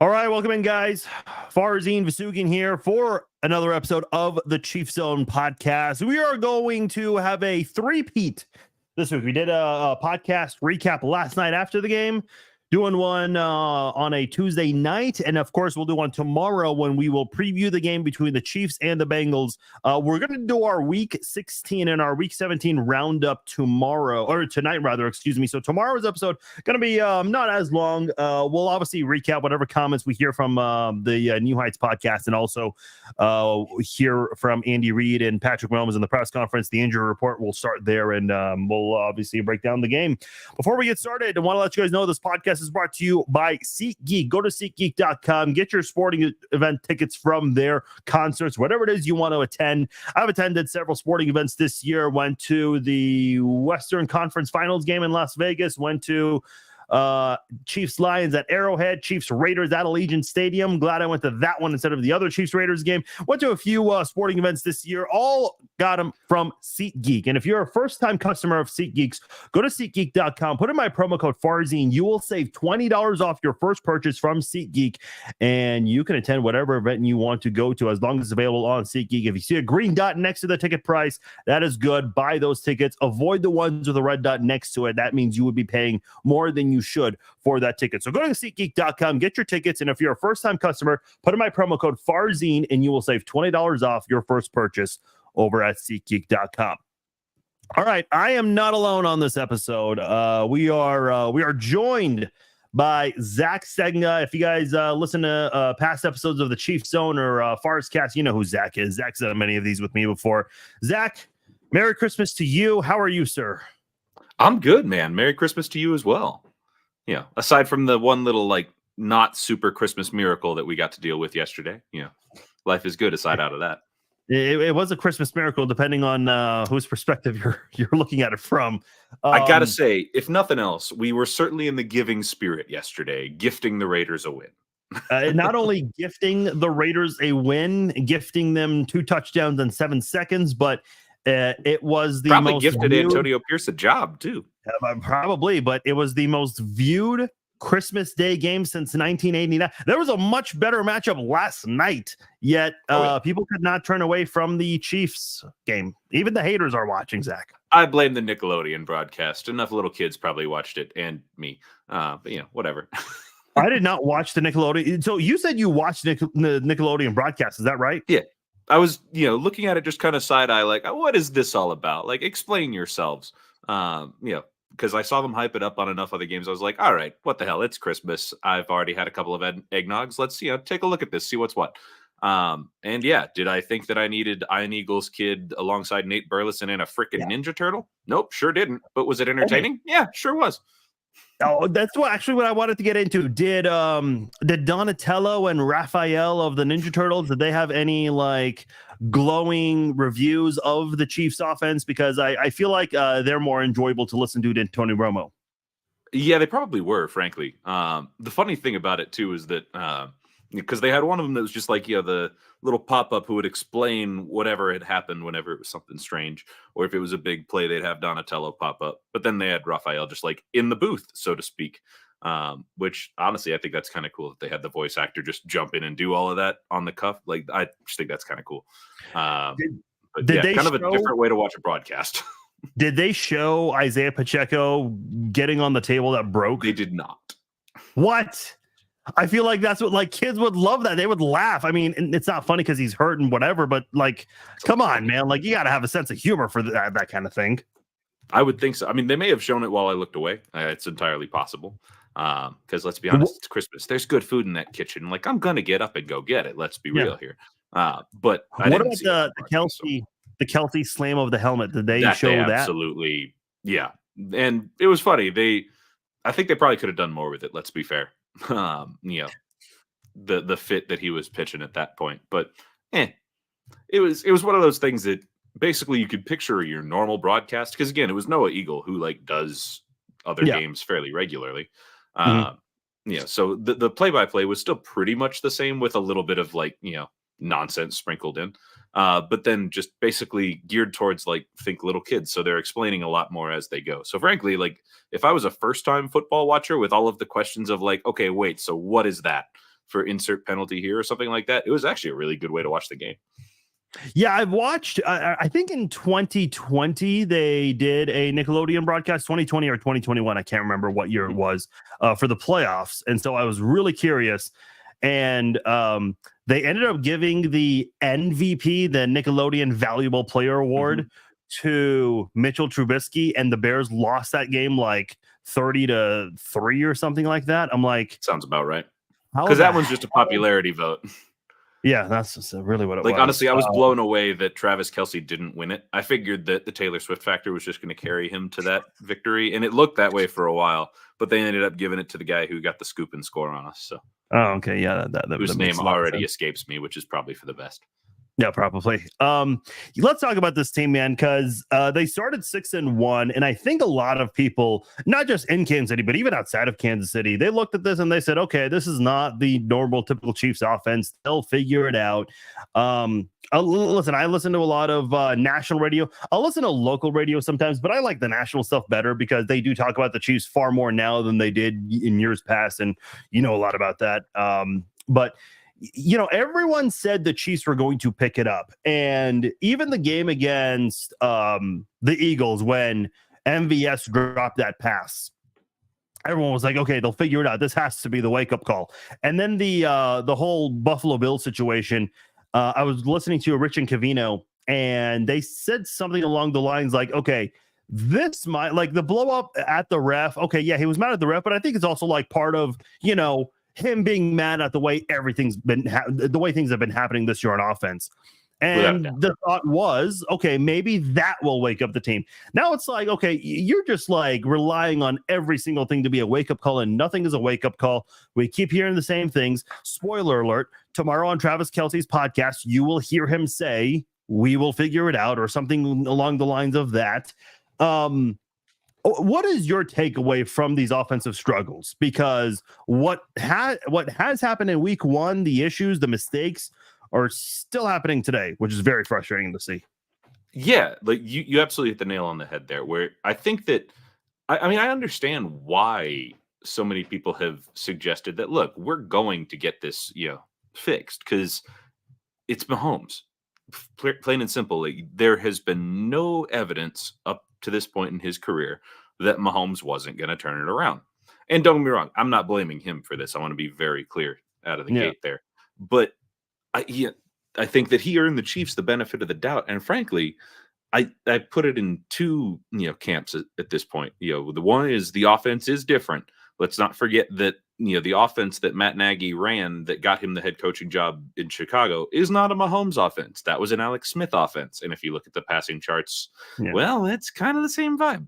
All right, welcome in, guys. Farzin Vasugian here for another episode of the Chief Zone podcast. We are going to have a three-peat this week. We did a podcast recap last night after the game, doing one on a Tuesday night, and of course, we'll do one tomorrow when we will preview the game between the Chiefs and the Bengals. We're going to do our Week 16 and our Week 17 roundup tomorrow, or tonight, rather, excuse me. So tomorrow's episode going to be not as long. We'll obviously recap whatever comments we hear from the New Heights podcast, and also hear from Andy Reid and Patrick Mahomes in the press conference. The injury report will start there, and we'll obviously break down the game. Before we get started, I want to let you guys know this podcast is brought to you by SeatGeek. Go to SeatGeek.com. Get your sporting event tickets from there, concerts, whatever it is you want to attend. I've attended several sporting events this year. Went to the Western Conference Finals game in Las Vegas. Went to Chiefs Lions at Arrowhead, Chiefs Raiders at Allegiant Stadium. Glad I went to that one instead of the other Chiefs Raiders game. Went to a few sporting events this year. All got them from SeatGeek. And if you're a first-time customer of SeatGeeks, go to SeatGeek.com. Put in my promo code Farzin. You will save $20 off your first purchase from SeatGeek, and you can attend whatever event you want to go to as long as it's available on SeatGeek. If you see a green dot next to the ticket price, that is good. Buy those tickets. Avoid the ones with a red dot next to it. That means you would be paying more than you should for that ticket. So go to SeatGeek.com, get your tickets, and if you're a first-time customer, put in my promo code Farzin, and you will save $20 off your first purchase over at SeatGeek.com. All right, I am not alone on this episode. We are joined by Zach Segna. If you guys listen to past episodes of the Chief Zone or Farzcast, you know who Zach is. Zach's done many of these with me before. Zach, Merry Christmas to you. How are you, sir? I'm good, man. Merry Christmas to you as well. Yeah, aside from the one little, not super Christmas miracle that we got to deal with yesterday, life is good aside out of that. It was a Christmas miracle, depending on whose perspective you're looking at it from. I gotta say, if nothing else, we were certainly in the giving spirit yesterday, gifting the Raiders a win. Not only gifting the Raiders a win, gifting them 2 touchdowns in 7 seconds, but it was the probably most gifted Antonio Pierce a job too. Probably, but it was the most viewed Christmas Day game since 1989. There was a much better matchup last night, yet people could not turn away from the Chiefs game. Even the haters are watching, Zach. I blame the Nickelodeon broadcast. Enough little kids probably watched it, and me. But whatever. I did not watch the Nickelodeon. So you said you watched the Nickelodeon broadcast. Is that right? Yeah. I was, looking at it just kind of side eye, what is this all about? Explain yourselves. Because I saw them hype it up on enough other games. I was like, all right, what the hell? It's Christmas. I've already had a couple of eggnogs. Let's, take a look at this, see what's what. And yeah, did I think that I needed Iron Eagle's kid alongside Nate Burleson and a freaking Ninja Turtle? Nope, sure didn't. But was it entertaining? Yeah, sure was. Oh, that's what I wanted to get into. Did Donatello and Raphael of the Ninja Turtles, did they have any glowing reviews of the Chiefs offense? Because I feel like they're more enjoyable to listen to than Tony Romo. Yeah, they probably were, frankly. The funny thing about it too is that because they had one of them that was just the little pop-up who would explain whatever had happened whenever it was something strange, or if it was a big play, they'd have Donatello pop up. But then they had Raphael just in the booth, so to speak, which honestly, I think that's kind of cool that they had the voice actor just jump in and do all of that on the cuff. I just think that's kind of cool. But did they kind of a different way to watch a broadcast. Did they show Isaiah Pacheco getting on the table that broke? They did not. What? I feel like that's what kids would love that. They would laugh. I mean, it's not funny because he's hurt and whatever, but come on, man. You got to have a sense of humor for that kind of thing. I would think so. I mean, they may have shown it while I looked away. It's entirely possible. Because let's be honest, it's Christmas. There's good food in that kitchen. I'm going to get up and go get it. Let's be real here. But I what about the Kelsey slam of the helmet? Did they show that? Absolutely. Yeah. And it was funny. I think they probably could have done more with it. Let's be fair. The fit that he was pitching at that point, but it was one of those things that basically you could picture your normal broadcast, because again, it was Noah Eagle who does other games fairly regularly. So the play-by-play was still pretty much the same with a little bit of nonsense sprinkled in, but then just basically geared towards think little kids. So they're explaining a lot more as they go. So frankly, if I was a first time football watcher with all of the questions of okay, wait, so what is that? for insert penalty here or something like that. It was actually a really good way to watch the game. Yeah, I've watched, I think in 2020, they did a Nickelodeon broadcast, 2020 or 2021. I can't remember what year it was for the playoffs. And so I was really curious. And they ended up giving the MVP, the Nickelodeon Valuable Player Award, to Mitchell Trubisky. And the Bears lost that game like 30-3 or something like that. I'm like, sounds about right. Because that one's just a popularity vote. Yeah, that's just really what it was. Like, honestly, I was blown away that Travis Kelce didn't win it. I figured that the Taylor Swift factor was just going to carry him to that victory, and it looked that way for a while, but they ended up giving it to the guy who got the scoop and score on us. So, okay, yeah, whose name already escapes me, which is probably for the best. Yeah, probably. Let's talk about this team, man, because they started 6-1, and I think a lot of people, not just in Kansas City, but even outside of Kansas City, they looked at this and they said, "Okay, this is not the normal, typical Chiefs offense. They'll figure it out." Listen, I listen to a lot of national radio. I'll listen to local radio sometimes, but I like the national stuff better because they do talk about the Chiefs far more now than they did in years past, and you know a lot about that. But you know, everyone said the Chiefs were going to pick it up. And even the game against the Eagles, when MVS dropped that pass, everyone was like, okay, they'll figure it out. This has to be the wake-up call. And then the whole Buffalo Bills situation, I was listening to Rich and Cavino, and they said something along the lines like, okay, this might, like the blow up at the ref. Okay, yeah, he was mad at the ref, but I think it's also like part of, you know, him being mad at the way everything's been, the way things have been happening this year on offense. And the thought was, okay, maybe that will wake up the team. Now it's like, okay, you're just like relying on every single thing to be a wake-up call, and nothing is a wake-up call. We keep hearing the same things. Spoiler alert, tomorrow on Travis Kelce's podcast, you will hear him say, "We will figure it out," or something along the lines of that. What is your takeaway from these offensive struggles? Because what has happened in week one, the issues, the mistakes are still happening today, which is very frustrating to see. Yeah, like you absolutely hit the nail on the head there, where I think that, I mean, I understand why so many people have suggested that, look, we're going to get this, you know, fixed, because it's Mahomes. Plain and simple, like, there has been no evidence up to this point in his career that Mahomes wasn't going to turn it around. And don't get me wrong, I'm not blaming him for this. I want to be very clear out of the gate there. But I think that he earned the Chiefs the benefit of the doubt. And frankly, I put it in two, you know, camps at this point. You know, the one is the offense is different. Let's not forget that, you know, the offense that Matt Nagy ran that got him the head coaching job in Chicago is not a Mahomes offense. That was an Alex Smith offense. And if you look at the passing charts, well, it's kind of the same vibe.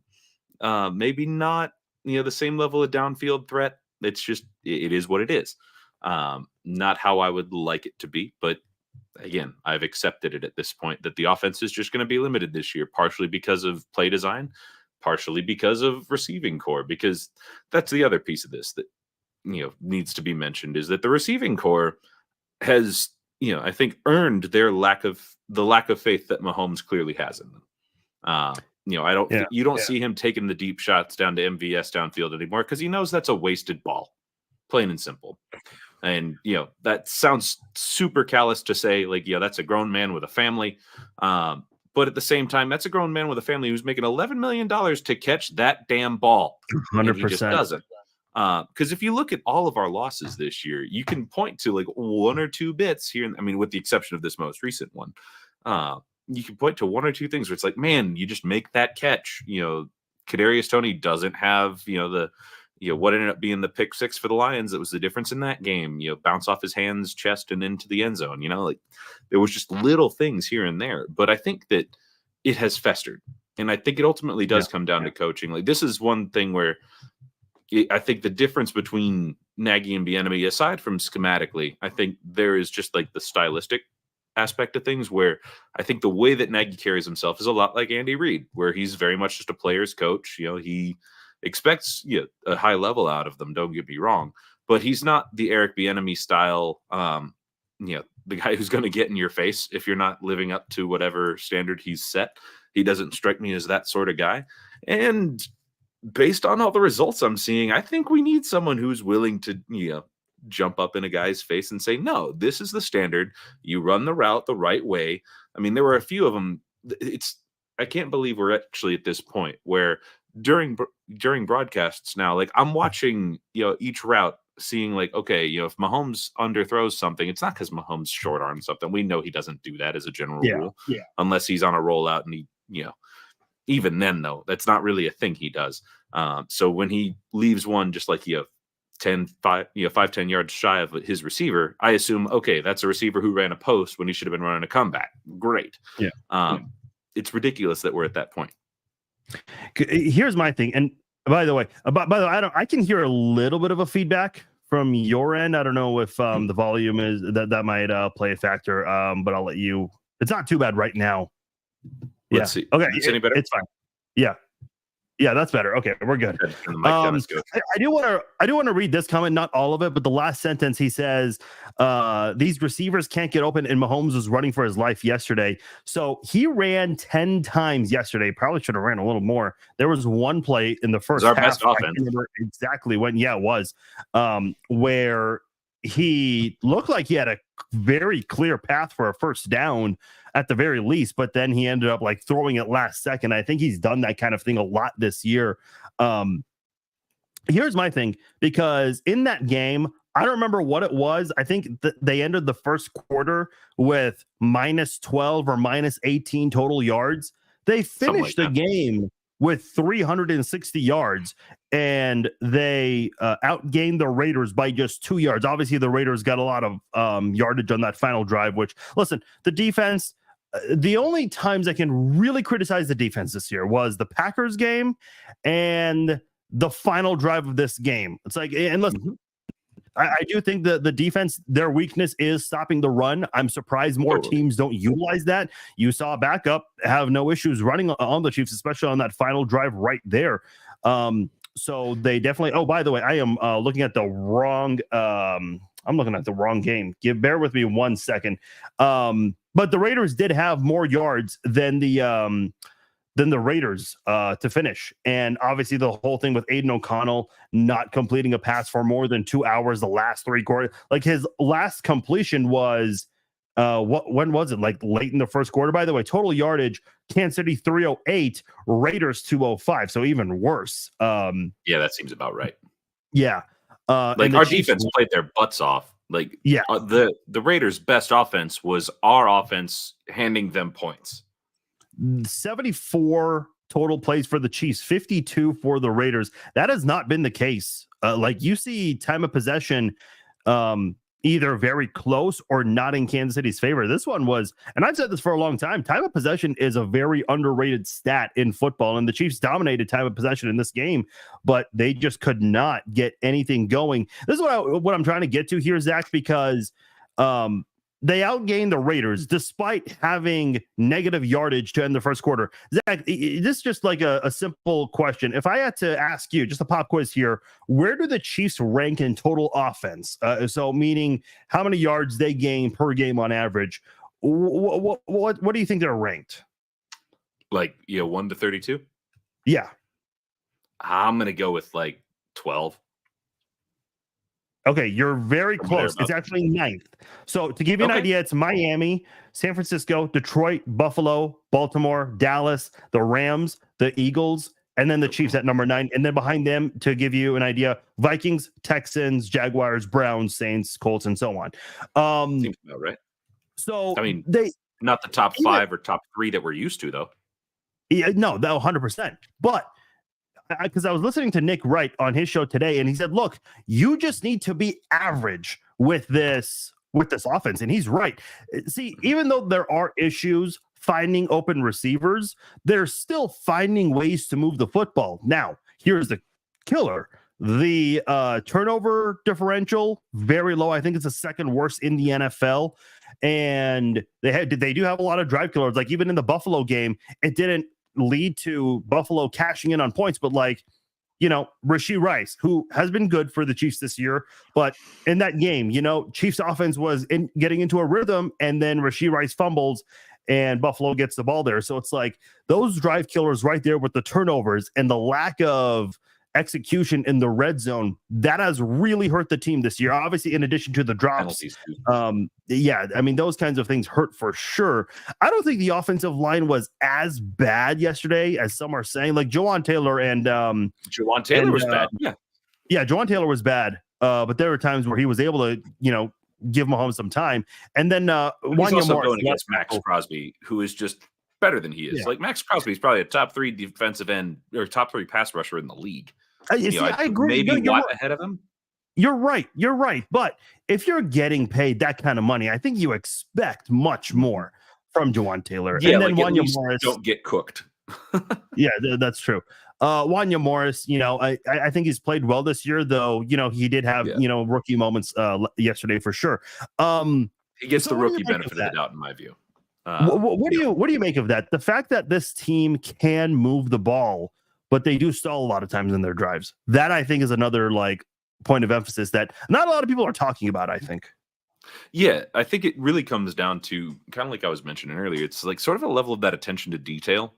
Maybe not, you know, the same level of downfield threat. It's just, it is what it is. Not how I would like it to be, but again, I've accepted it at this point that the offense is just going to be limited this year, partially because of play design, partially because of receiving core, because that's the other piece of this that, you know, needs to be mentioned, is that the receiving core has, you know, I think earned their lack of faith that Mahomes clearly has in them. You know, I don't, you don't see him taking the deep shots down to MVS downfield anymore, because he knows that's a wasted ball, plain and simple. And, you know, that sounds super callous to say, like, yeah, that's a grown man with a family. But at the same time, that's a grown man with a family who's making $11 million to catch that damn ball. 100%. He just doesn't. Because if you look at all of our losses this year, you can point to like one or two bits here. I mean, with the exception of this most recent one, you can point to one or two things where it's like, man, you just make that catch. You know, Kadarius Toney doesn't have, you know, what ended up being the pick six for the Lions. That was the difference in that game. You know, bounce off his hands, chest, and into the end zone. You know, like, there was just little things here and there. But I think that it has festered, and I think it ultimately does come down to coaching. Like, this is one thing where I think the difference between Nagy and Bieniemy, aside from schematically, I think there is just like the stylistic aspect of things, where I think the way that Nagy carries himself is a lot like Andy Reid, where he's very much just a player's coach. You know, he expects a high level out of them, don't get me wrong, but he's not the Eric Bieniemy style, you know, the guy who's going to get in your face if you're not living up to whatever standard he's set. He doesn't strike me as that sort of guy. And based on all the results I'm seeing, I think we need someone who's willing to, you know, jump up in a guy's face and say, no, this is the standard. You run the route the right way. I mean, there were a few of them. I can't believe we're actually at this point where during broadcasts now, like I'm watching, each route, seeing like, okay, if Mahomes underthrows something, it's not because Mahomes short arms something. We know he doesn't do that as a general rule, unless he's on a rollout and he, even then though, that's not really a thing he does. So when he leaves one just like 10 yards shy of his receiver, I assume, okay, that's a receiver who ran a post when he should have been running a comeback. Great. It's ridiculous that we're at that point. Here's my thing. And by the way, I can hear a little bit of a feedback from your end. I don't know if the volume is that might play a factor. But I'll let you. It's not too bad right now. Let's see. Okay. Is it any better? It's fine. Yeah, that's better. Okay, we're good. I do want to read this comment, not all of it, but the last sentence. He says, "These receivers can't get open," and Mahomes was running for his life yesterday. So he ran 10 times yesterday. Probably should have ran a little more. There was one play in the first half. Best offense. I can't remember exactly when. Yeah, it was where he looked like he had a very clear path for a first down at the very least, but then he ended up like throwing it last second. I think he's done that kind of thing a lot this year. Here's my thing, because in that game, I don't remember what it was. I think they ended the first quarter with -12 or -18 total yards. They finished the game with 360 yards, and they outgained the Raiders by just 2 yards. Obviously, the Raiders got a lot of yardage on that final drive, which, listen, the defense, the only times I can really criticize the defense this year was the Packers game and the final drive of this game. It's like, and listen, I do think that the defense, their weakness is stopping the run. I'm surprised more teams don't utilize that. You saw backup have no issues running on the Chiefs, especially on that final drive right there. So they definitely. Oh, by the way, I am looking at the wrong. I'm looking at the wrong game. Bear with me 1 second. But the Raiders did have more yards than the Raiders to finish. And obviously the whole thing with Aiden O'Connell not completing a pass for more than 2 hours the last 3 quarters. Like his last completion was when was it? Like late in the first quarter. By the way, total yardage, Kansas City 308, Raiders 205. So even worse. Yeah, that seems about right. Yeah. Like our defense played their butts off. Like the Raiders' best offense was our offense handing them points. 74 total plays for the Chiefs, 52 for the Raiders. That has not been the case. Like you see time of possession either very close or not in Kansas City's favor. This one was, and I've said this for a long time, time of possession is a very underrated stat in football, and the Chiefs dominated time of possession in this game, but they just could not get anything going. This is what I'm trying to get to here, Zach, because they outgained the Raiders despite having negative yardage to end the first quarter. Zach, this is just like a simple question. If I had to ask you, just a pop quiz here, where do the Chiefs rank in total offense? So meaning how many yards they gain per game on average. What do you think they're ranked? Like, 1 to 32? Yeah. I'm going to go with like 12. Okay, you're very close. It's actually 9th. So to give you an idea, it's Miami, San Francisco, Detroit, Buffalo, Baltimore, Dallas, the Rams, the Eagles, and then the Chiefs at number 9. And then behind them, to give you an idea, Vikings, Texans, Jaguars, Browns, Saints, Colts, and so on. Seems about right. So I mean, not the top 5 or top 3 that we're used to, though. Yeah, no, 100%. But because I was listening to Nick Wright on his show today, and he said, look, you just need to be average with this offense. And he's right. See, even though there are issues finding open receivers, they're still finding ways to move the football. Now, here's the killer. The turnover differential, very low. I think it's the second worst in the NFL. And they do have a lot of drive killers. Like even in the Buffalo game, it didn't lead to Buffalo cashing in on points, but Rashee Rice, who has been good for the Chiefs this year, but in that game, Chiefs offense was getting into a rhythm, and then Rashee Rice fumbles and Buffalo gets the ball there. So it's like those drive killers right there with the turnovers and the lack of execution in the red zone, that has really hurt the team this year. Obviously, in addition to the drops, yeah, I mean, those kinds of things hurt for sure. I don't think the offensive line was as bad yesterday as some are saying. Like Jawaan Taylor and Jawaan Taylor was bad. Yeah, Jawaan Taylor was bad. But there were times where he was able to, give Mahomes some time. And then he's also going against Max Crosby, who is just better than he is. Yeah. Like Max Crosby is probably a top 3 defensive end or top 3 pass rusher in the league. I agree. Maybe Watt ahead of him. You're right. But if you're getting paid that kind of money, I think you expect much more from Jawaan Taylor. Yeah, and then Wanya Morris don't get cooked. Yeah, that's true. Wanya Morris, I think he's played well this year, though. He did have rookie moments yesterday for sure. He gets the rookie benefit of the doubt, in my view. What do you make of that? The fact that this team can move the ball, but they do stall a lot of times in their drives. That I think is another point of emphasis that not a lot of people are talking about, I think. Yeah, I think it really comes down to kind of like I was mentioning earlier. It's like sort of a level of that attention to detail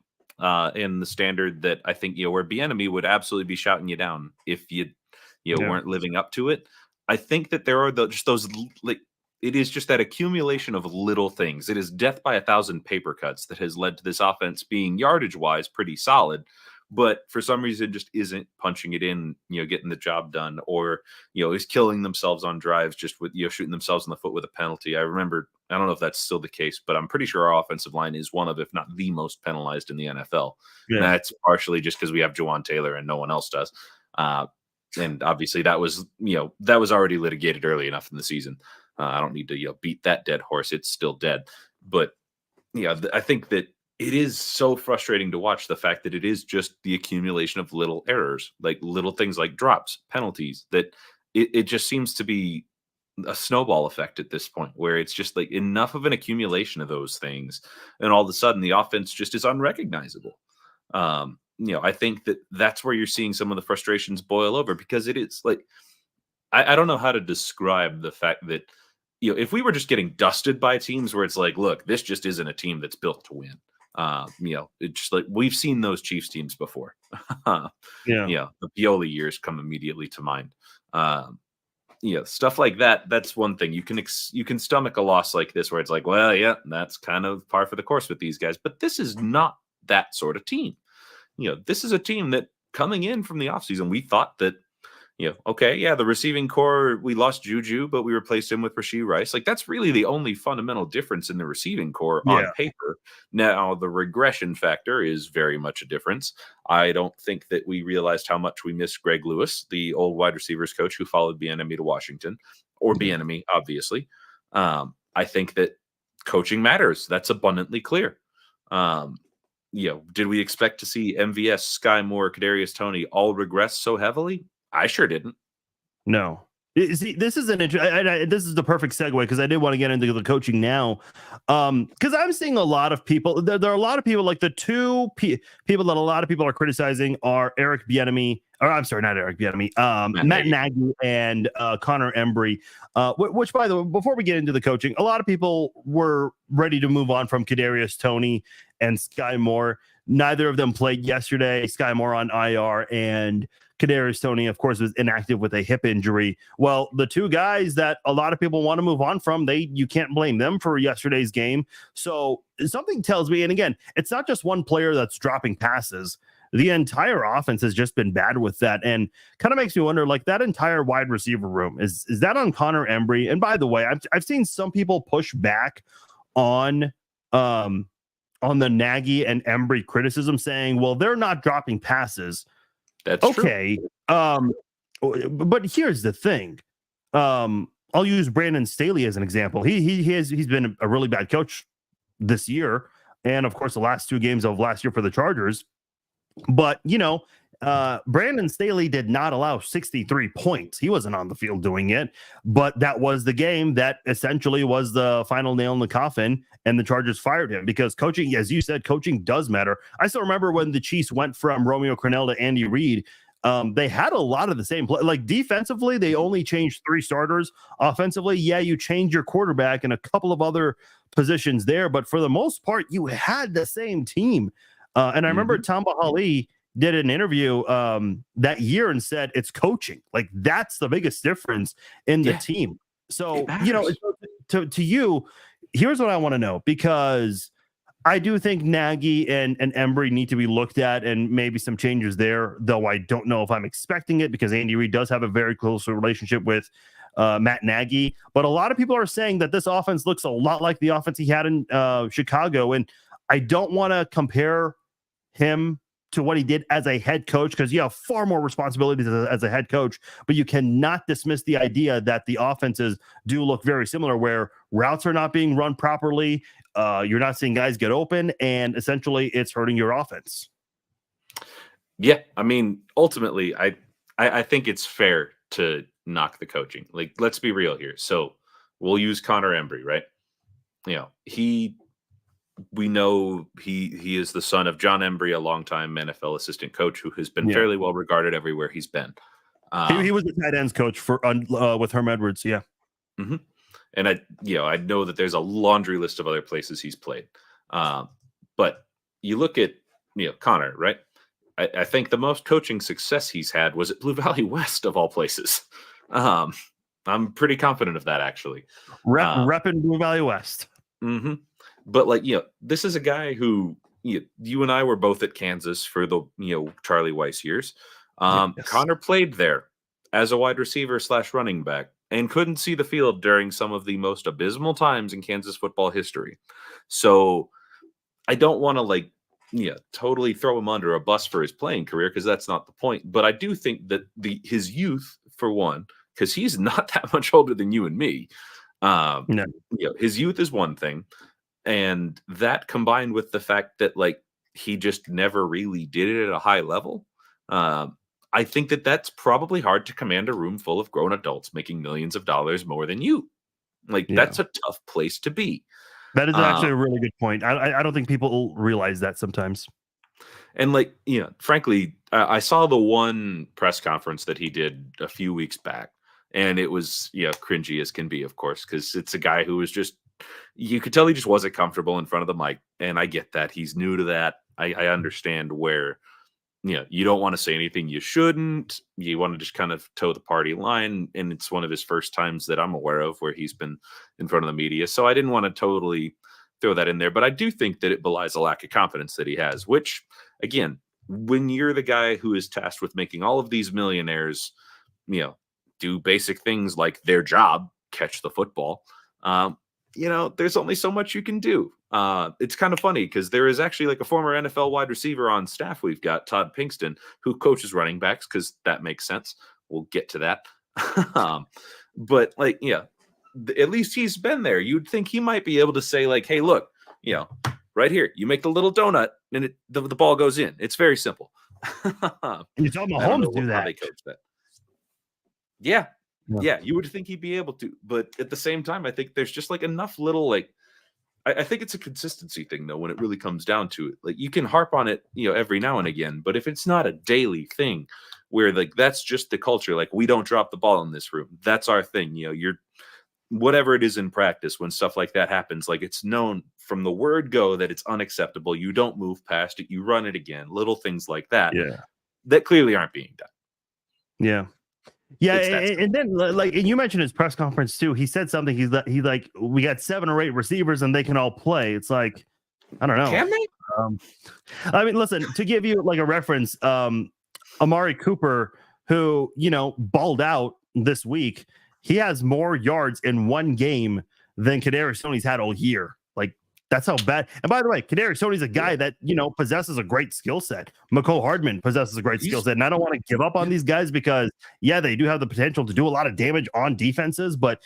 in the standard that I think, where Bieniemy would absolutely be shouting you down if you weren't living up to it. I think that there are just those it is just that accumulation of little things. It is death by 1,000 paper cuts that has led to this offense being yardage wise pretty solid, but for some reason just isn't punching it in, getting the job done, or, is killing themselves on drives just with, shooting themselves in the foot with a penalty. I don't know if that's still the case, but I'm pretty sure our offensive line is one of, if not the most penalized in the NFL. Yeah. And that's partially just because we have Jawaan Taylor and no one else does. And obviously that was already litigated early enough in the season. I don't need to beat that dead horse. It's still dead. But I think that it is so frustrating to watch the fact that it is just the accumulation of little errors, like little things like drops, penalties, that it just seems to be a snowball effect at this point, where it's just like enough of an accumulation of those things. And all of a sudden the offense just is unrecognizable. I think that that's where you're seeing some of the frustrations boil over, because it is like, I don't know how to describe the fact that, if we were just getting dusted by teams where it's like, look, this just isn't a team that's built to win. It's just like we've seen those Chiefs teams before. The Pioli years come immediately to mind. Stuff like that. That's one thing you can stomach a loss like this, where it's like, well, yeah, that's kind of par for the course with these guys. But this is not that sort of team. This is a team that coming in from the offseason, we thought that, the receiving core, we lost Juju, but we replaced him with Rashee Rice. Like, that's really the only fundamental difference in the receiving core on paper. Now, the regression factor is very much a difference. I don't think that we realized how much we missed Greg Lewis, the old wide receivers coach who followed Bieniemy to Washington, or Bieniemy, obviously. I think that coaching matters. That's abundantly clear. Did we expect to see MVS, Sky Moore, Kadarius Toney all regress so heavily? I sure didn't. No. See, this is this is the perfect segue, because I did want to get into the coaching now. Because I'm seeing a lot of people. There are a lot of people, like the two people that a lot of people are criticizing are Eric Bieniemy, or I'm sorry, not Eric Bieniemy, Matt Nagy and Connor Embry. Which, by the way, before we get into the coaching, a lot of people were ready to move on from Kadarius Toney and Sky Moore. Neither of them played yesterday. Sky Moore on IR, and Kadarius Toney, of course, was inactive with a hip injury. Well, the two guys that a lot of people want to move on from, you can't blame them for yesterday's game. So something tells me, and again, it's not just one player that's dropping passes. The entire offense has just been bad with that, and kind of makes me wonder, like, that entire wide receiver room, is that on Connor Embry? And by the way, I've seen some people push back on the Nagy and Embry criticism, saying, well, they're not dropping passes. That's okay. True. But here's the thing. I'll use Brandon Staley as an example. He's been a really bad coach this year, and of course the last 2 games of last year for the Chargers. But Brandon Staley did not allow 63 points. He wasn't on the field doing it, but that was the game that essentially was the final nail in the coffin, and the Chargers fired him, because coaching, as you said, coaching does matter. I still remember when the Chiefs went from Romeo Crennel to Andy Reid. They had a lot of the same play. Like, defensively, they only changed 3 starters. Offensively, you changed your quarterback and a couple of other positions there, but for the most part, you had the same team. And I remember Tamba Hali did an interview that year and said it's coaching. Like that's the biggest difference in the team. So, you know, to you, here's what I want to know, because I do think Nagy and Embry need to be looked at, and maybe some changes there, though I don't know if I'm expecting it, because Andy Reid does have a very close relationship with Matt Nagy. But a lot of people are saying that this offense looks a lot like the offense he had in Chicago. And I don't want to compare him to what he did as a head coach, because you have far more responsibilities as a head coach, but you cannot dismiss the idea that the offenses do look very similar, where routes are not being run properly. You're not seeing guys get open, and essentially it's hurting your offense. Yeah. I mean, ultimately, I think it's fair to knock the coaching. Like, let's be real here. So we'll use Connor Embry, right? You know, we know he is the son of John Embry, a longtime NFL assistant coach who has been fairly well regarded everywhere he's been. He was the tight ends coach for with Herm Edwards. Yeah. Mm-hmm. And I know that there's a laundry list of other places he's played. But you look at, Connor, right? I think the most coaching success he's had was at Blue Valley West, of all places. I'm pretty confident of that, actually. Repping Blue Valley West. Mm-hmm. But this is a guy who you and I were both at Kansas for the Charlie Weiss years. Yes. Connor played there as a wide receiver / running back and couldn't see the field during some of the most abysmal times in Kansas football history. So I don't want to totally throw him under a bus for his playing career, because that's not the point. But I do think that his youth, for one, because he's not that much older than you and me. No. His youth is one thing. And that combined with the fact that he just never really did it at a high level. I think that that's probably hard to command a room full of grown adults making millions of dollars more than you. That's a tough place to be. That is actually a really good point. I don't think people realize that sometimes. And frankly, I saw the one press conference that he did a few weeks back, and it was cringy as can be, of course, because it's a guy who was just, you could tell he just wasn't comfortable in front of the mic. And I get that. He's new to that. I understand where, you don't want to say anything you shouldn't. You want to just kind of toe the party line. And it's one of his first times that I'm aware of where he's been in front of the media. So I didn't want to totally throw that in there. But I do think that it belies a lack of confidence that he has, which, again, when you're the guy who is tasked with making all of these millionaires, do basic things like their job, catch the football, there's only so much you can do. It's kind of funny because there is actually a former NFL wide receiver on staff. We've got Todd Pinkston, who coaches running backs, because that makes sense. We'll get to that. But at least he's been there. You'd think he might be able to say hey, look, right here, you make the little donut and the ball goes in. It's very simple. You saw Mahomes do that. They coach that. Yeah, you would think he'd be able to, but at the same time, I think there's just enough little I think it's a consistency thing though when it really comes down to it. You can harp on it, every now and again, but if it's not a daily thing where that's just the culture, we don't drop the ball in this room. That's our thing. You're whatever it is in practice when stuff like that happens, it's known from the word go that it's unacceptable. You don't move past it. You run it again. Little things like that. Yeah, that clearly aren't being done. Yeah. Yeah, and then and you mentioned his press conference too. He said something. He's we got 7 or 8 receivers and they can all play. It's I don't know. Can they? I mean, listen, to give you a reference, Amari Cooper, who balled out this week, he has more yards in one game than Kadarius Toney's had all year. That's how bad. And by the way, Kadarius Toney's a guy that, possesses a great skill set. McCole Hardman possesses a great skill set. And I don't want to give up on these guys because, they do have the potential to do a lot of damage on defenses. But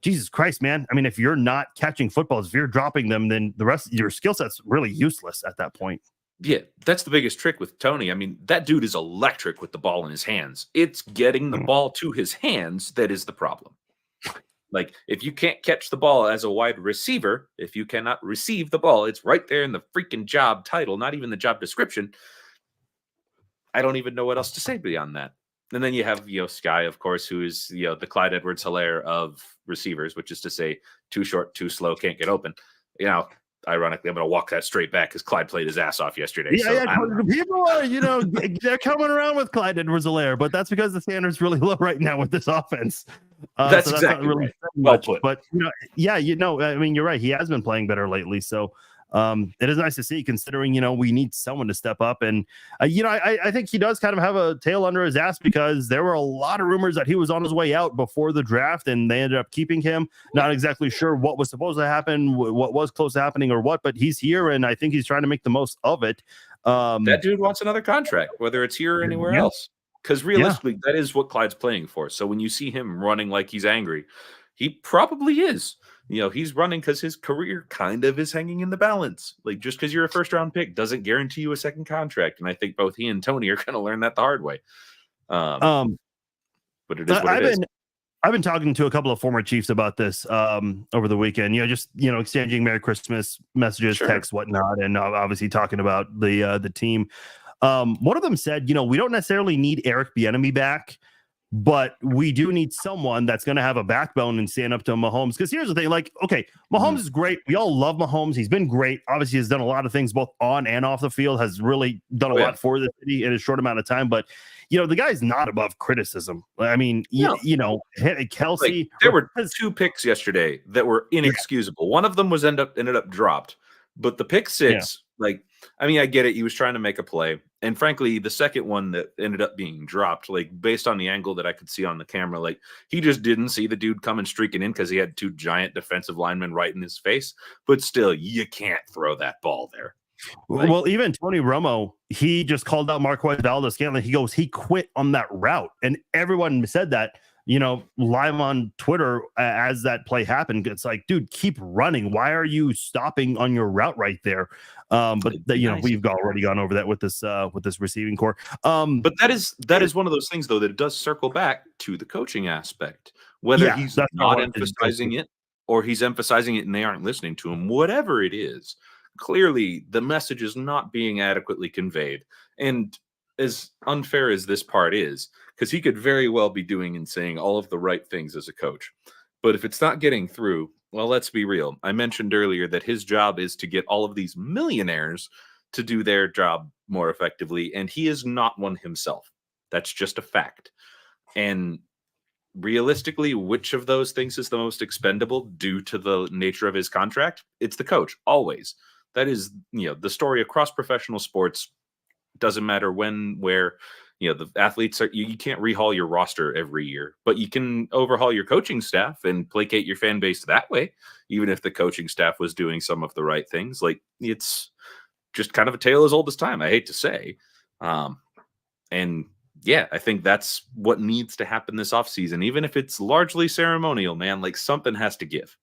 Jesus Christ, man. I mean, if you're not catching footballs, if you're dropping them, then the rest of your skill set's really useless at that point. Yeah, that's the biggest trick with Toney. I mean, that dude is electric with the ball in his hands. It's getting the ball to his hands that is the problem. If you can't catch the ball as a wide receiver, if you cannot receive the ball, it's right there in the freaking job title, not even the job description. I don't even know what else to say beyond that. And then you have, Sky, of course, who is, the Clyde Edwards-Helaire of receivers, which is to say too short, too slow, can't get open. ironically, I'm going to walk that straight back because Clyde played his ass off yesterday. Yeah, people are, they're coming around with Clyde Edwards-Helaire, but that's because the standard's really low right now with this offense. That's exactly not really right. Well put. But I mean, you're right. He has been playing better lately, so it is nice to see, considering we need someone to step up. And I think he does kind of have a tail under his ass, because there were a lot of rumors that he was on his way out before the draft, and they ended up keeping him. Not exactly sure what was supposed to happen, what was close to happening, or what, but he's here, and I think he's trying to make the most of it. That dude wants another contract, whether it's here or anywhere else. Because realistically, that is what Clyde's playing for. So when you see him running like he's angry, he probably is. He's running because his career kind of is hanging in the balance. Like, just because you're a first-round pick doesn't guarantee you a second contract. And I think both he and Tony are going to learn that the hard way. But it is what it is. I've been talking to a couple of former Chiefs about this over the weekend. Exchanging Merry Christmas messages, texts, whatnot, and obviously talking about the team. One of them said, we don't necessarily need Eric Bieniemy back, but we do need someone that's going to have a backbone and stand up to Mahomes. Because here's the thing, Mahomes is great. We all love Mahomes. He's been great. Obviously, he's done a lot of things both on and off the field, has really done a lot for the city in a short amount of time. But, the guy's not above criticism. I mean, Kelsey. There were 2 picks yesterday that were inexcusable. One of them was ended up dropped. But the pick 6, I get it. He was trying to make a play. And frankly, the second one that ended up being dropped, based on the angle that I could see on the camera, he just didn't see the dude coming streaking in because he had 2 giant defensive linemen right in his face. But still, you can't throw that ball there. Well, even Tony Romo, he just called out Marquez Valdes-Scantling. He goes, he quit on that route. And everyone said that, live on Twitter as that play happened. It's like, dude, keep running. Why are you stopping on your route right there? We've already gone over that with this receiving core. But that is one of those things, though, that it does circle back to the coaching aspect. Whether he's not emphasizing it or he's emphasizing it and they aren't listening to him, whatever it is, clearly the message is not being adequately conveyed. And as unfair as this part is, because he could very well be doing and saying all of the right things as a coach. But if it's not getting through, well, let's be real. I mentioned earlier that his job is to get all of these millionaires to do their job more effectively, and he is not one himself. That's just a fact. And realistically, which of those things is the most expendable due to the nature of his contract? It's the coach, always. That is, the story across professional sports. Doesn't matter when, where, the athletes are, you can't rehaul your roster every year, but you can overhaul your coaching staff and placate your fan base that way. Even if the coaching staff was doing some of the right things, it's just kind of a tale as old as time. I hate to say. And yeah, I think that's what needs to happen this offseason, even if it's largely ceremonial, man. Something has to give.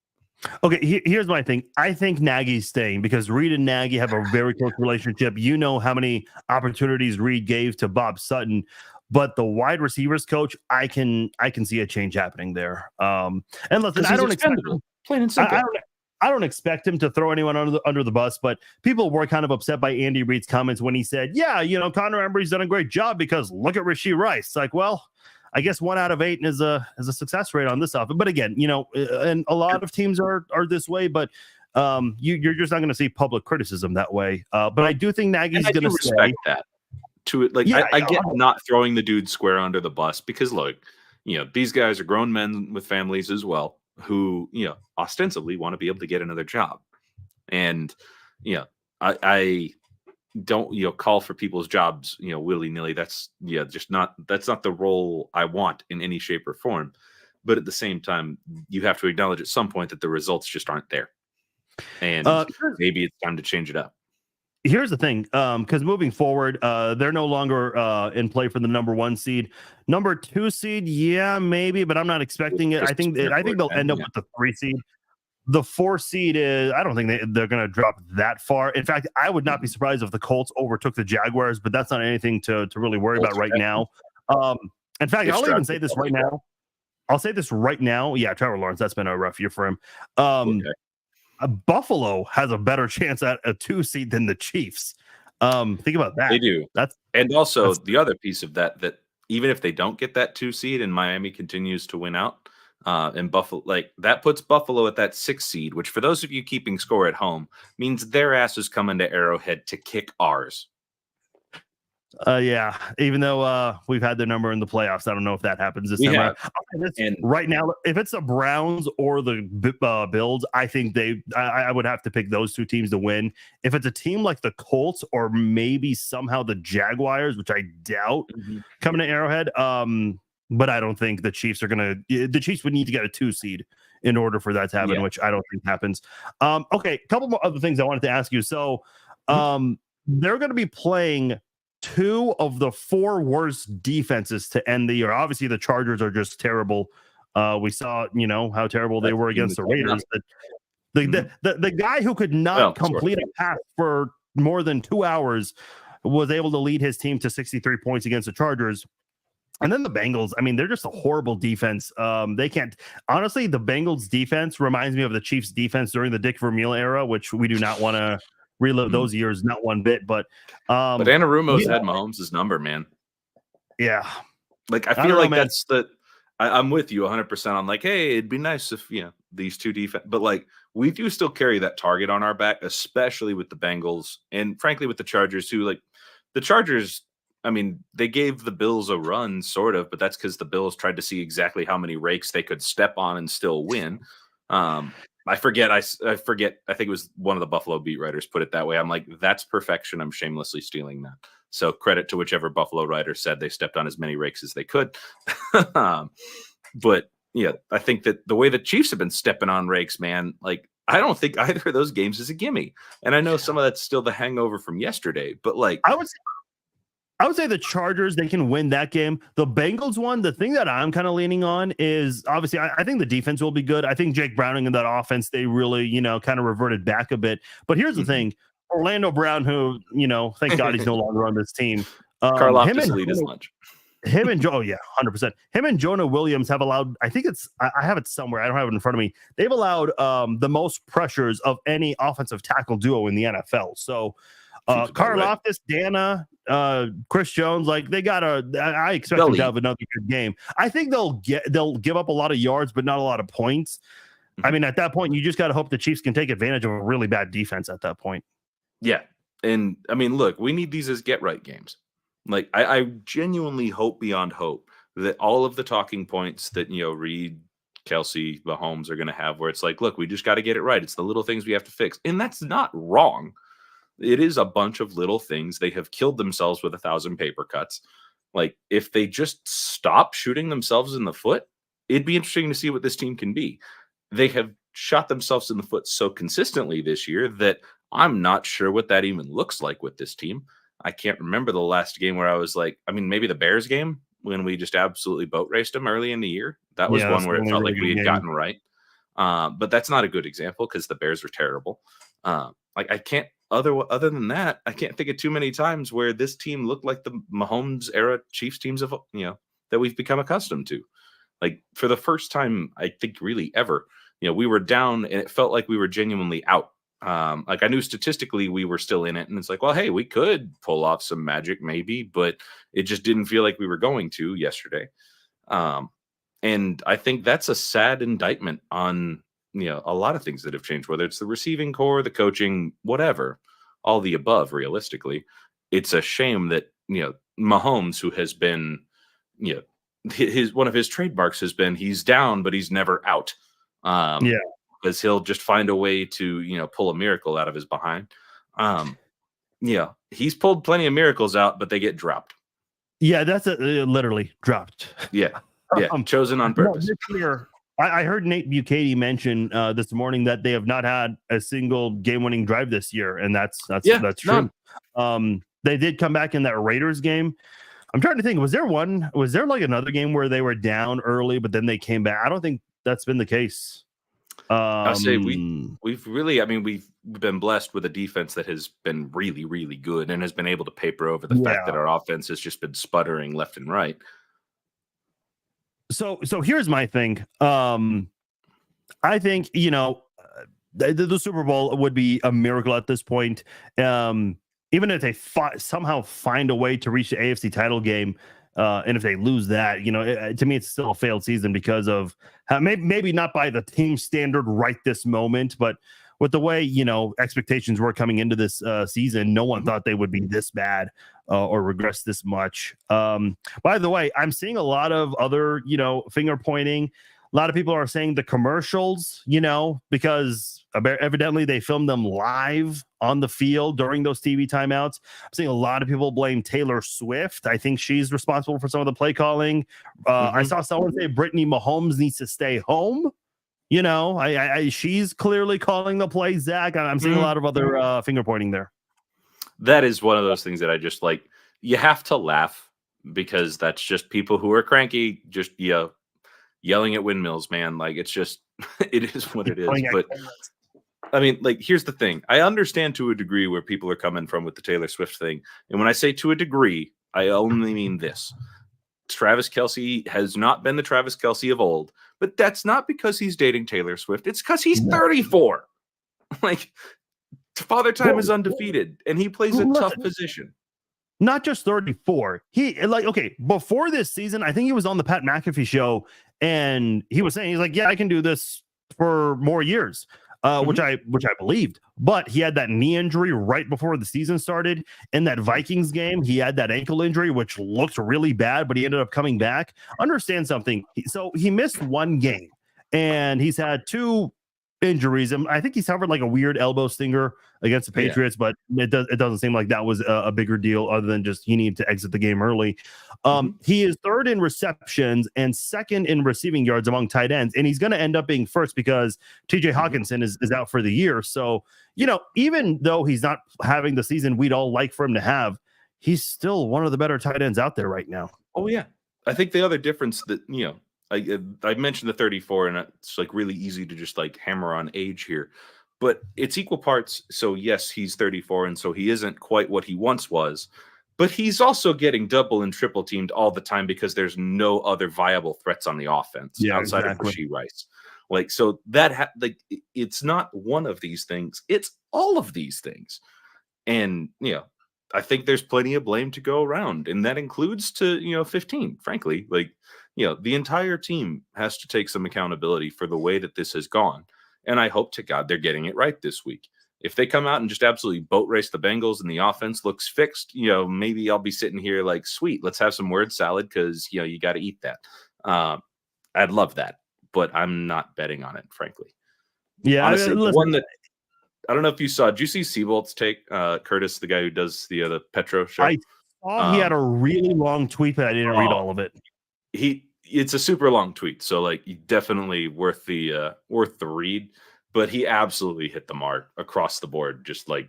Okay, here's my thing. I think Nagy's staying because Reed and Nagy have a very close relationship. You know how many opportunities Reed gave to Bob Sutton, but the wide receivers coach, I can see a change happening there. And listen, I don't expect him, plain and simple. I don't expect him to throw anyone under the bus, but people were kind of upset by Andy Reid's comments when he said, "Yeah, Connor Embry's done a great job because look at Rashee Rice." Well, I guess 1 out of 8 is a success rate on this offense. But again, and a lot of teams are this way, but you're just not going to see public criticism that way. But I do think Nagy's going to respect that. To it, I get not throwing the dude square under the bus because look, these guys are grown men with families as well who ostensibly want to be able to get another job, and I don't call for people's jobs willy-nilly. That's not the role I want in any shape or form. But at the same time, you have to acknowledge at some point that the results just aren't there, and maybe it's time to change it up. Here's the thing, because moving forward, they're no longer in play for the number 1 seed. Number 2 seed, yeah, maybe, but I'm not expecting it. I think they'll end up with the 3 seed. The 4 seed is, I don't think they're going to drop that far. In fact, I would not be surprised if the Colts overtook the Jaguars, but that's not anything to really worry about right now. In fact, I'll even say this right now. I'll say this right now. Yeah, Trevor Lawrence, that's been a rough year for him. Buffalo has a better chance at a 2 seed than the Chiefs. Think about that. They do. And also the other piece of that even if they don't get that 2 seed and Miami continues to win out, And Buffalo, like that puts Buffalo at that 6th seed, which for those of you keeping score at home means their ass is coming to Arrowhead to kick ours. Yeah, even though we've had their number in the playoffs, I don't know if that happens this We time have. around. And Right now, if it's the Browns or the Bills, I think I would have to pick those two teams to win. If it's a team like the Colts or maybe somehow the Jaguars, which I doubt coming to Arrowhead, but I don't think the Chiefs are gonna. The Chiefs would need to get a 2 seed in order for that to happen, which I don't think happens. Okay, a couple more other things I wanted to ask you. So, they're going to be playing 2 of the 4 worst defenses to end the year. Obviously, the Chargers are just terrible. We saw, how terrible they were against the Raiders. The guy who could not complete a pass for more than 2 hours was able to lead his team to 63 points against the Chargers. And then the Bengals, I mean, they're just a horrible defense. They can't. Honestly, the Bengals defense reminds me of the Chiefs defense during the Dick Vermeil era, which we do not want to relive those years, not one bit. But Anarumo's had Mahomes' number, man. Yeah. Like, I feel like that's I'm with you 100%. I'm like, hey, it'd be nice if, these two defense, but like, we do still carry that target on our back, especially with the Bengals and frankly with the Chargers, who, like, the Chargers, I mean, they gave the Bills a run, sort of, but that's because the Bills tried to see exactly how many rakes they could step on and still win. I forget. I think it was one of the Buffalo beat writers put it that way. I'm like, that's perfection. I'm shamelessly stealing that. So credit to whichever Buffalo writer said they stepped on as many rakes as they could. But yeah, I think that the way the Chiefs have been stepping on rakes, man, like, I don't think either of those games is a gimme. And I know some of that's still the hangover from yesterday, but like, I would say the Chargers, they can win that game. The Bengals one, the thing that I'm kind of leaning on is obviously I think the defense will be good. I think Jake Browning and that offense, they really, kind of reverted back a bit. But here's the thing. Orlando Brown, who, thank God he's no longer on this team. Karlaftis will eat his lunch. Him and 100%. Him and Jonah Williams have allowed, I think I have it somewhere. I don't have it in front of me. They've allowed the most pressures of any offensive tackle duo in the NFL. So, Karlaftis, Dana, Chris Jones, like they I expect them to have another good game. I think they'll give up a lot of yards, but not a lot of points. I mean, at that point, you just got to hope the Chiefs can take advantage of a really bad defense at that point. Yeah. And I mean, look, we need these as get right games. Like, I genuinely hope beyond hope that all of the talking points that, Reed, Kelsey, Mahomes are going to have, where it's like, look, we just got to get it right. It's the little things we have to fix. And that's not wrong. It is a bunch of little things. They have killed themselves with 1,000 paper cuts. Like, if they just stop shooting themselves in the foot, it'd be interesting to see what this team can be. They have shot themselves in the foot so consistently this year that I'm not sure what that even looks like with this team. I can't remember the last game where I was like, I mean, maybe the Bears game when we just absolutely boat raced them early in the year. That was one where it felt like we had gotten right. But that's not a good example because the Bears were terrible. Like, I can't, other than that, I can't think of too many times where this team looked like the Mahomes era Chiefs teams of, that we've become accustomed to. Like, for the first time, I think really ever, we were down and it felt like we were genuinely out. Like, I knew statistically we were still in it, and it's like, well, hey, we could pull off some magic maybe, but it just didn't feel like we were going to yesterday. And I think that's a sad indictment on, a lot of things that have changed, whether it's the receiving core, the coaching, whatever, all the above. Realistically, it's a shame that, Mahomes, who has been, his one of his trademarks has been he's down, but he's never out. Because he'll just find a way to, pull a miracle out of his behind. He's pulled plenty of miracles out, but they get dropped. Yeah, that's literally dropped. Yeah, chosen on purpose. This year, I heard Nate Bukaty mention this morning that they have not had a single game-winning drive this year, and that's true. They did come back in that Raiders game. I'm trying to think, was there like another game where they were down early, but then they came back? I don't think that's been the case. I'll say we've really, I mean, we've been blessed with a defense that has been really, really good and has been able to paper over the fact that our offense has just been sputtering left and right. So here's my thing. I think, the Super Bowl would be a miracle at this point. Even if they somehow find a way to reach the AFC title game, And if they lose that, to me, it's still a failed season because of maybe not by the team standard right this moment, but with the way, expectations were coming into this season, no one thought they would be this bad or regress this much. By the way, I'm seeing a lot of other, finger pointing. A lot of people are saying the commercials, because evidently they filmed them live on the field during those TV timeouts. I'm seeing a lot of people blame Taylor Swift. I think she's responsible for some of the play calling. I saw someone say Brittany Mahomes needs to stay home. She's clearly calling the play, Zach. I'm seeing a lot of other finger pointing there. That is one of those things that I just like. You have to laugh because that's just people who are cranky, just yelling at windmills, man. Like it's just, it is what it is. But I mean, like, here's the thing. I understand to a degree where people are coming from with the Taylor Swift thing. And when I say to a degree, I only mean this. Travis Kelce has not been the Travis Kelce of old, but that's not because he's dating Taylor Swift. It's because he's 34. Like, Father Time is undefeated, and he plays a tough position. Not just 34. Before this season, I think he was on the Pat McAfee show, and he was saying, he's like, yeah, I can do this for more years, which I believed. But he had that knee injury right before the season started. In that Vikings game, he had that ankle injury, which looked really bad, but he ended up coming back. Understand something. So he missed one game, and he's had 2 injuries, and I think he suffered like a weird elbow stinger against the Patriots, but it doesn't seem like that was a bigger deal other than just he needed to exit the game early. He is 3rd in receptions and 2nd in receiving yards among tight ends, and he's going to end up being 1st because TJ Hawkinson is out for the year. So, even though he's not having the season we'd all like for him to have, he's still one of the better tight ends out there right now. Oh yeah. I think the other difference that, I mentioned the 34, and it's like really easy to just like hammer on age here, but it's equal parts. So yes, he's 34, and so he isn't quite what he once was, but he's also getting double and triple teamed all the time because there's no other viable threats on the offense outside of Rashee Rice. Like, so that it's not one of these things; it's all of these things, and I think there's plenty of blame to go around, and that includes to 15. Frankly, like. The entire team has to take some accountability for the way that this has gone. And I hope to God they're getting it right this week. If they come out and just absolutely boat race the Bengals and the offense looks fixed, maybe I'll be sitting here like, sweet, let's have some word salad because, you got to eat that. I'd love that, but I'm not betting on it, frankly. Yeah. Honestly, one that I don't know if you saw, did you see Seabolt's take, Curtis, the guy who does the Petro show? I saw he had a really long tweet, but I didn't read all of it. It's a super long tweet, so like definitely worth the read, but he absolutely hit the mark across the board. Just like,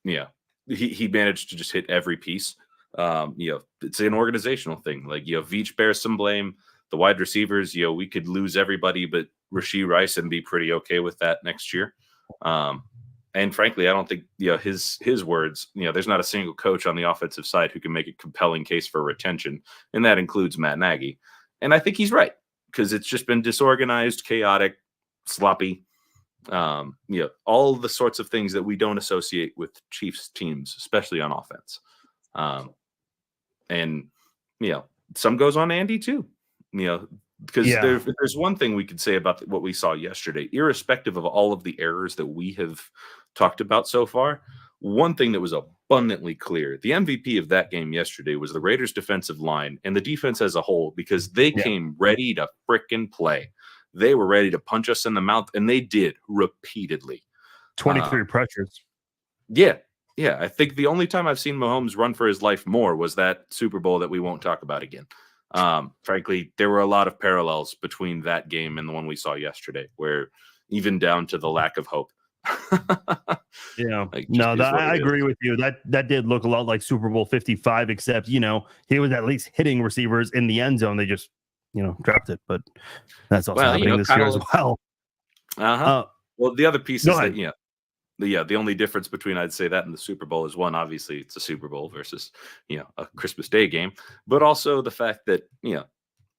he managed to just hit every piece. It's an organizational thing. Like, Veach bears some blame. The wide receivers, we could lose everybody but Rashee Rice and be pretty okay with that next year. And frankly, I don't think, his words, there's not a single coach on the offensive side who can make a compelling case for retention. And that includes Matt Nagy. And I think he's right because it's just been disorganized, chaotic, sloppy, all the sorts of things that we don't associate with Chiefs teams, especially on offense. And some goes on Andy too, because there's one thing we could say about what we saw yesterday, irrespective of all of the errors that we have talked about so far. One thing that was abundantly clear, the MVP of that game yesterday was the Raiders defensive line and the defense as a whole, because they came ready to frickin' play. They were ready to punch us in the mouth, and they did repeatedly. 23 pressures. Yeah. Yeah. I think the only time I've seen Mahomes run for his life more was that Super Bowl that we won't talk about again. Frankly, there were a lot of parallels between that game and the one we saw yesterday, where even down to the lack of hope. I agree with you. That did look a lot like Super Bowl 55, except he was at least hitting receivers in the end zone. They just dropped it, but that's also happening this year as well. Well, the other piece is that the only difference between, I'd say, that and the Super Bowl is, one, obviously it's a Super Bowl versus a Christmas Day game, but also the fact that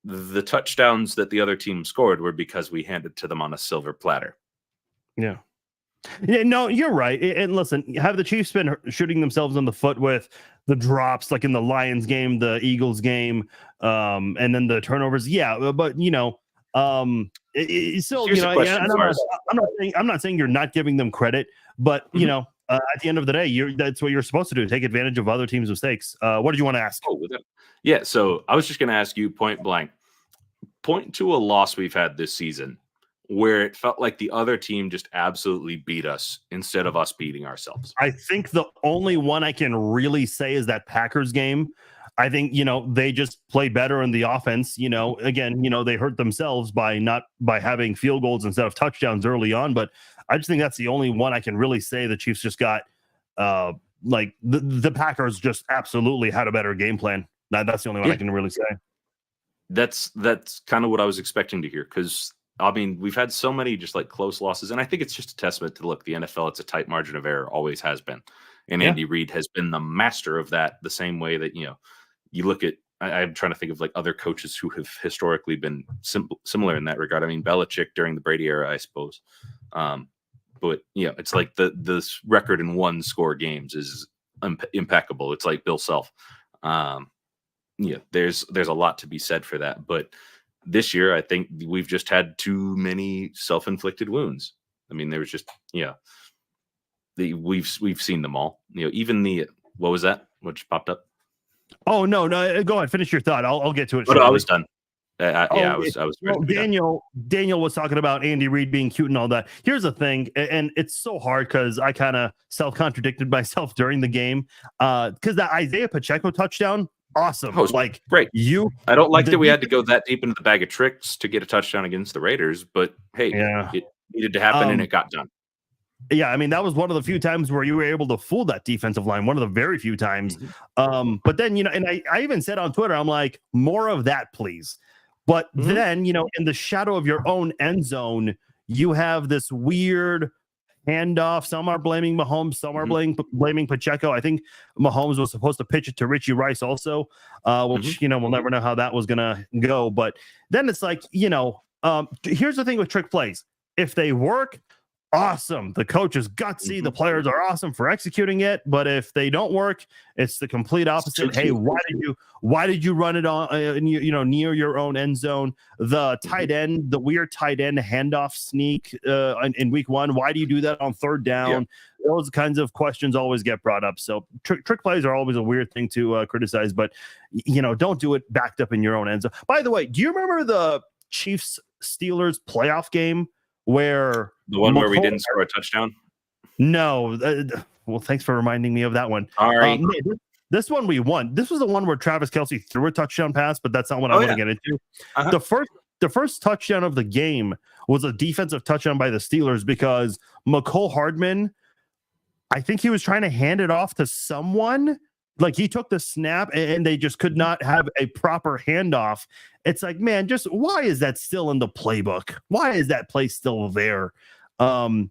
the touchdowns that the other team scored were because we handed to them on a silver platter. Yeah. Yeah, no, you're right. And listen, have the Chiefs been shooting themselves in the foot with the drops, like in the Lions game, the Eagles game, and then the turnovers? Yeah, but still, Here's a question and for us. I'm not saying you're not giving them credit, but Mhm. at the end of the day, that's what you're supposed to do: take advantage of other teams' mistakes. What did you want to ask? Oh, yeah. So I was just going to ask you point blank, point to a loss we've had this season where it felt like the other team just absolutely beat us instead of us beating ourselves. I think the only one I can really say is that Packers game. I think, they just play better in the offense. Again, they hurt themselves by having field goals instead of touchdowns early on. But I just think that's the only one I can really say the Chiefs just got. Like the Packers just absolutely had a better game plan. That's the only one I can really say. That's kind of what I was expecting to hear, because I mean, we've had so many just like close losses, and I think it's just a testament to, look, the NFL, it's a tight margin of error, always has been. And Yeah. Andy Reid has been the master of that, the same way that, you look at, I'm trying to think of like other coaches who have historically been similar in that regard. I mean, Belichick during the Brady era, I suppose. But it's like this record in one score games is impeccable. It's like Bill Self. There's a lot to be said for that. But this year, I think we've just had too many self-inflicted wounds. I mean, there was just, we've seen them all. Even what was that? What just popped up? Oh no, go ahead, finish your thought. I'll get to it. Oh, no, I was done. I was. Well, Daniel was talking about Andy Reid being cute and all that. Here's the thing, and it's so hard because I kind of self-contradicted myself during the game. Because that Isaiah Pacheco touchdown, awesome. Like, great. I don't like that we had to go that deep into the bag of tricks to get a touchdown against the Raiders, but hey, it needed to happen and it got done. Yeah, I mean, that was one of the few times where you were able to fool that defensive line. One of the very few times. But then, and I even said on Twitter, I'm like, more of that, please. But then, in the shadow of your own end zone, you have this weird handoff. Some are blaming Mahomes. Some are blaming Pacheco. I think Mahomes was supposed to pitch it to Richie Rice also, which, we'll never know how that was going to go. But then it's like, here's the thing with trick plays. If they work, awesome. The coach is gutsy. The players are awesome for executing it. But if they don't work, it's the complete opposite. Hey, why did you run it on near your own end zone? The tight end, the weird tight end handoff sneak in week 1. Why do you do that on third down? Yeah. Those kinds of questions always get brought up. So trick plays are always a weird thing to criticize, but don't do it backed up in your own end zone. By the way, do you remember the Chiefs Steelers playoff game? Where the one where we didn't score a touchdown? No. Well, thanks for reminding me of that one. All right. This one we won. This was the one where Travis Kelce threw a touchdown pass, but that's not what I want to get into. The first touchdown of the game was a defensive touchdown by the Steelers because McCole Hardman, I think he was trying to hand it off to someone. Like, he took the snap and they just could not have a proper handoff. It's like, man, just why is that still in the playbook? Why is that play still there? The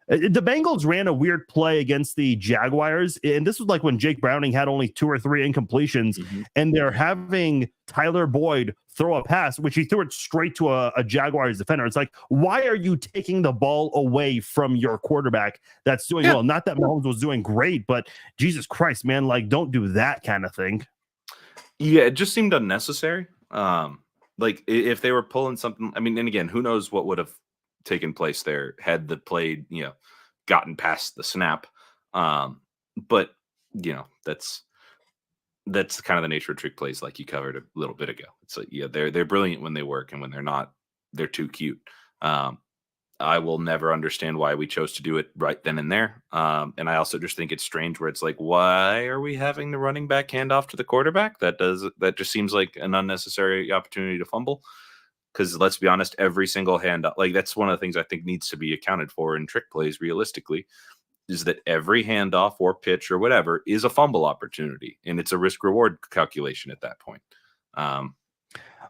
Bengals ran a weird play against the Jaguars, and this was like when Jake Browning had only 2 or 3 incompletions, and they're having Tyler Boyd throw a pass, which he threw it straight to a Jaguars defender. It's like, why are you taking the ball away from your quarterback that's doing well? Not that Mahomes was doing great, but Jesus Christ, man, like, don't do that kind of thing. Yeah, it just seemed unnecessary. Like, if they were pulling something, I mean, and again, who knows what would have taken place there had the play, gotten past the snap. But that's kind of the nature of trick plays, like you covered a little bit ago. It's like, they're brilliant when they work, and when they're not, they're too cute. I will never understand why we chose to do it right then and there. And I also just think it's strange where it's like, why are we having the running back hand off to the quarterback? That just seems like an unnecessary opportunity to fumble. Because let's be honest, every single handoff, like, that's one of the things I think needs to be accounted for in trick plays realistically, is that every handoff or pitch or whatever is a fumble opportunity, and it's a risk reward calculation at that point. I'm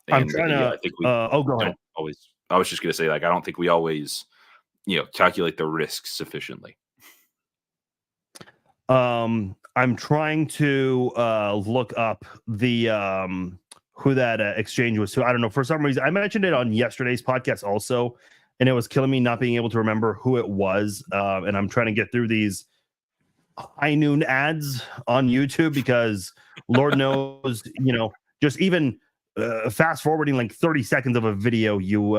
trying to. I think we go ahead. Always. I was just going to say, like, I don't think we always, calculate the risks sufficiently. I'm trying to look up the who that exchange was to. I don't know. For some reason, I mentioned it on yesterday's podcast also. and it was killing me not being able to remember who it was. And I'm trying to get through these high noon ads on YouTube because Lord knows, just even fast forwarding like 30 seconds of a video, you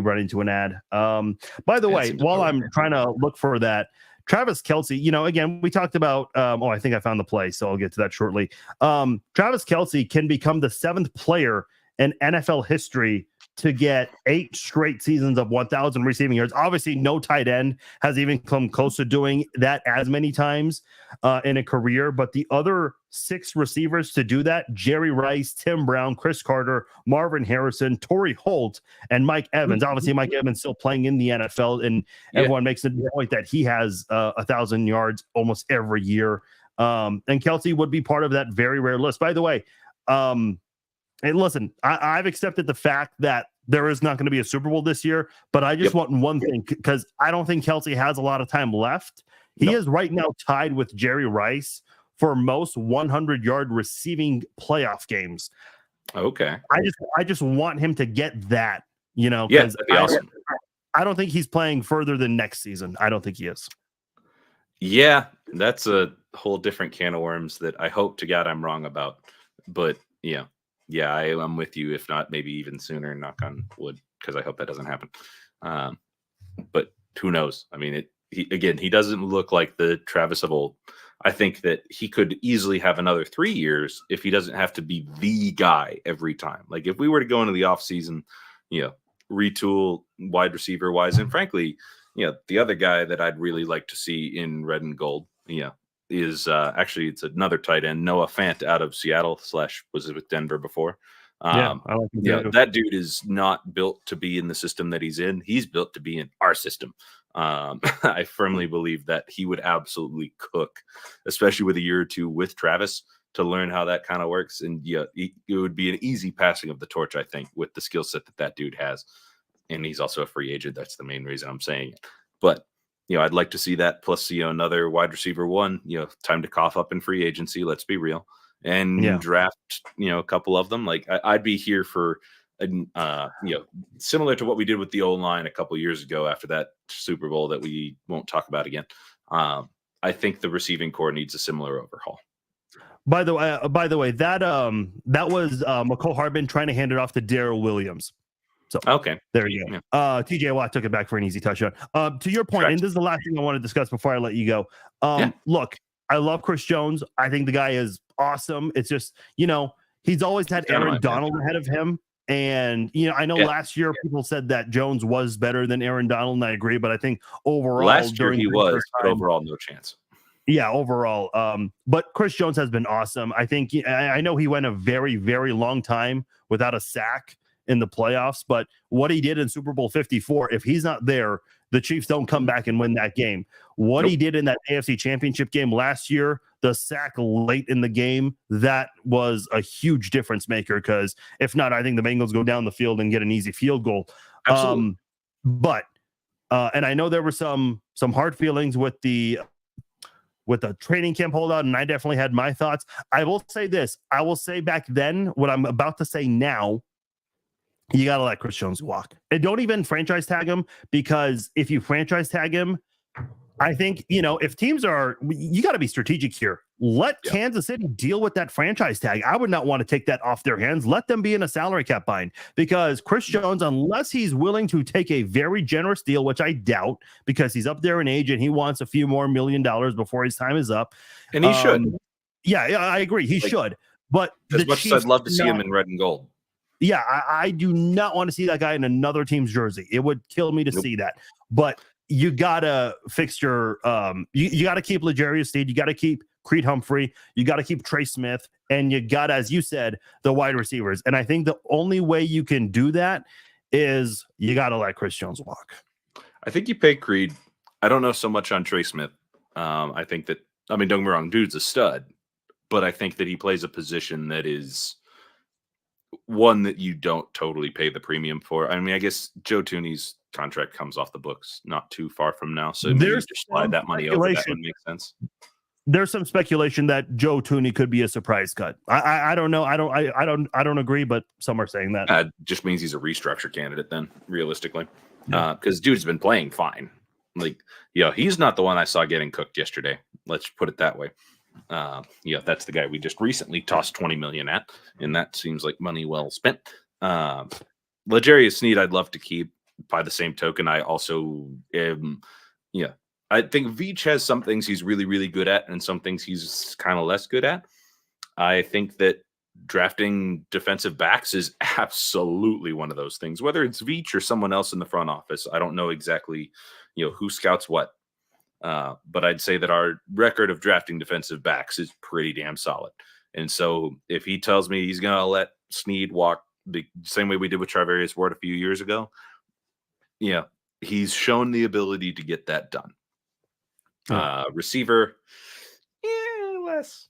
run into an ad. By the way, while I'm trying to look for that, Travis Kelce, again, we talked about, I think I found the play, so I'll get to that shortly. Travis Kelce can become the 7th player in NFL history to get 8 straight seasons of 1,000 receiving yards. Obviously, no tight end has even come close to doing that as many times in a career. But the other 6 receivers to do that, Jerry Rice, Tim Brown, Chris Carter, Marvin Harrison, Torrey Holt, and Mike Evans. Obviously, Mike Evans still playing in the NFL, and everyone makes the point that he has 1,000 yards almost every year. And Kelce would be part of that very rare list. By the way, and listen, I've accepted the fact that there is not going to be a Super Bowl this year, but I just want one thing, because I don't think Kelce has a lot of time left. He is right now tied with Jerry Rice for most 100-yard receiving playoff games. Okay. I just want him to get that, Yeah, because that'd be awesome. I don't think he's playing further than next season. I don't think he is. Yeah, that's a whole different can of worms that I hope to God I'm wrong about. But yeah, I'm with you. If not, maybe even sooner. Knock on wood, because I hope that doesn't happen. But who knows? I mean, he doesn't look like the Travis of old. I think that he could easily have another 3 years if he doesn't have to be the guy every time. Like if we were to go into the offseason, retool wide receiver wise, and frankly, the other guy that I'd really like to see in red and gold, is actually it's another tight end, Noah Fant out of Seattle / was with Denver before. I like him that dude is not built to be in the system that he's in. He's built to be in our system. I firmly believe that he would absolutely cook, especially with a year or two with Travis, to learn how that kind of works. And it would be an easy passing of the torch, I think, with the skill set that dude has. And he's also a free agent. That's the main reason I'm saying it. But I'd like to see that. Plus, another wide receiver one. Time to cough up in free agency. Let's be real, and draft. A couple of them. Like I'd be here for, similar to what we did with the O-line a couple years ago after that Super Bowl that we won't talk about again. I think the receiving core needs a similar overhaul. By the way, that was McCole Hardman trying to hand it off to Darrell Williams. So okay, there you go. TJ Watt took it back for an easy touchdown. To your point, and this is the last thing I want to discuss before I let you go. Look, I love Chris Jones. I think the guy is awesome. It's just, he's always had Aaron Donald ahead of him. And, I know last year people said that Jones was better than Aaron Donald, and I agree. But I think overall, last year he was, but overall, no chance. Yeah, overall. But Chris Jones has been awesome. I think I know he went a very, very long time without a sack in the playoffs, but what he did in Super Bowl 54, if he's not there, the Chiefs don't come back and win that game. What he did in that AFC Championship game last year, the sack late in the game, that was a huge difference maker, because if not, I think the Bengals go down the field and get an easy field goal. Absolutely. And I know there were some hard feelings with the training camp holdout, and I definitely had my thoughts. I will say this. I will say back then what I'm about to say now. You got to let Chris Jones walk. And don't even franchise tag him, because if you franchise tag him, I think, if teams you got to be strategic here. Let Kansas City deal with that franchise tag. I would not want to take that off their hands. Let them be in a salary cap bind, because Chris Jones, unless he's willing to take a very generous deal, which I doubt, because he's up there in age and he wants a few more $1 million before his time is up. And he should. Yeah, I agree. He should. But as much as I'd love to see him in red and gold. Yeah, I do not want to see that guy in another team's jersey. It would kill me to see that. But you gotta fix your you gotta keep L'Jarius Sneed, you gotta keep Creed Humphrey, you gotta keep Trey Smith, and you gotta, as you said, the wide receivers. And I think the only way you can do that is you gotta let Chris Jones walk. I think you pay Creed. I don't know so much on Trey Smith. I think that, don't get me wrong, dude's a stud, but I think that he plays a position that is one that you don't totally pay the premium for. I mean, I guess Joe Thuney's contract comes off the books not too far from now, so maybe just slide that money over. That would make sense. There's some speculation that Joe Thuney could be a surprise cut. I don't know. I don't agree, but some are saying that. Just means he's a restructure candidate then, realistically. because dude's been playing fine. Like, he's not the one I saw getting cooked yesterday. Let's put it that way. That's the guy we just recently tossed 20 million at, and that seems like money well spent. L'Jarius Sneed, I'd love to keep. By the same token, I also am, I think Veach has some things he's really, really good at, and some things he's kind of less good at. I think that drafting defensive backs is absolutely one of those things, whether it's Veach or someone else in the front office. I don't know exactly, who scouts what. But I'd say that our record of drafting defensive backs is pretty damn solid. And so if he tells me he's going to let Sneed walk the same way we did with Charvarius Ward a few years ago, he's shown the ability to get that done. Receiver, less.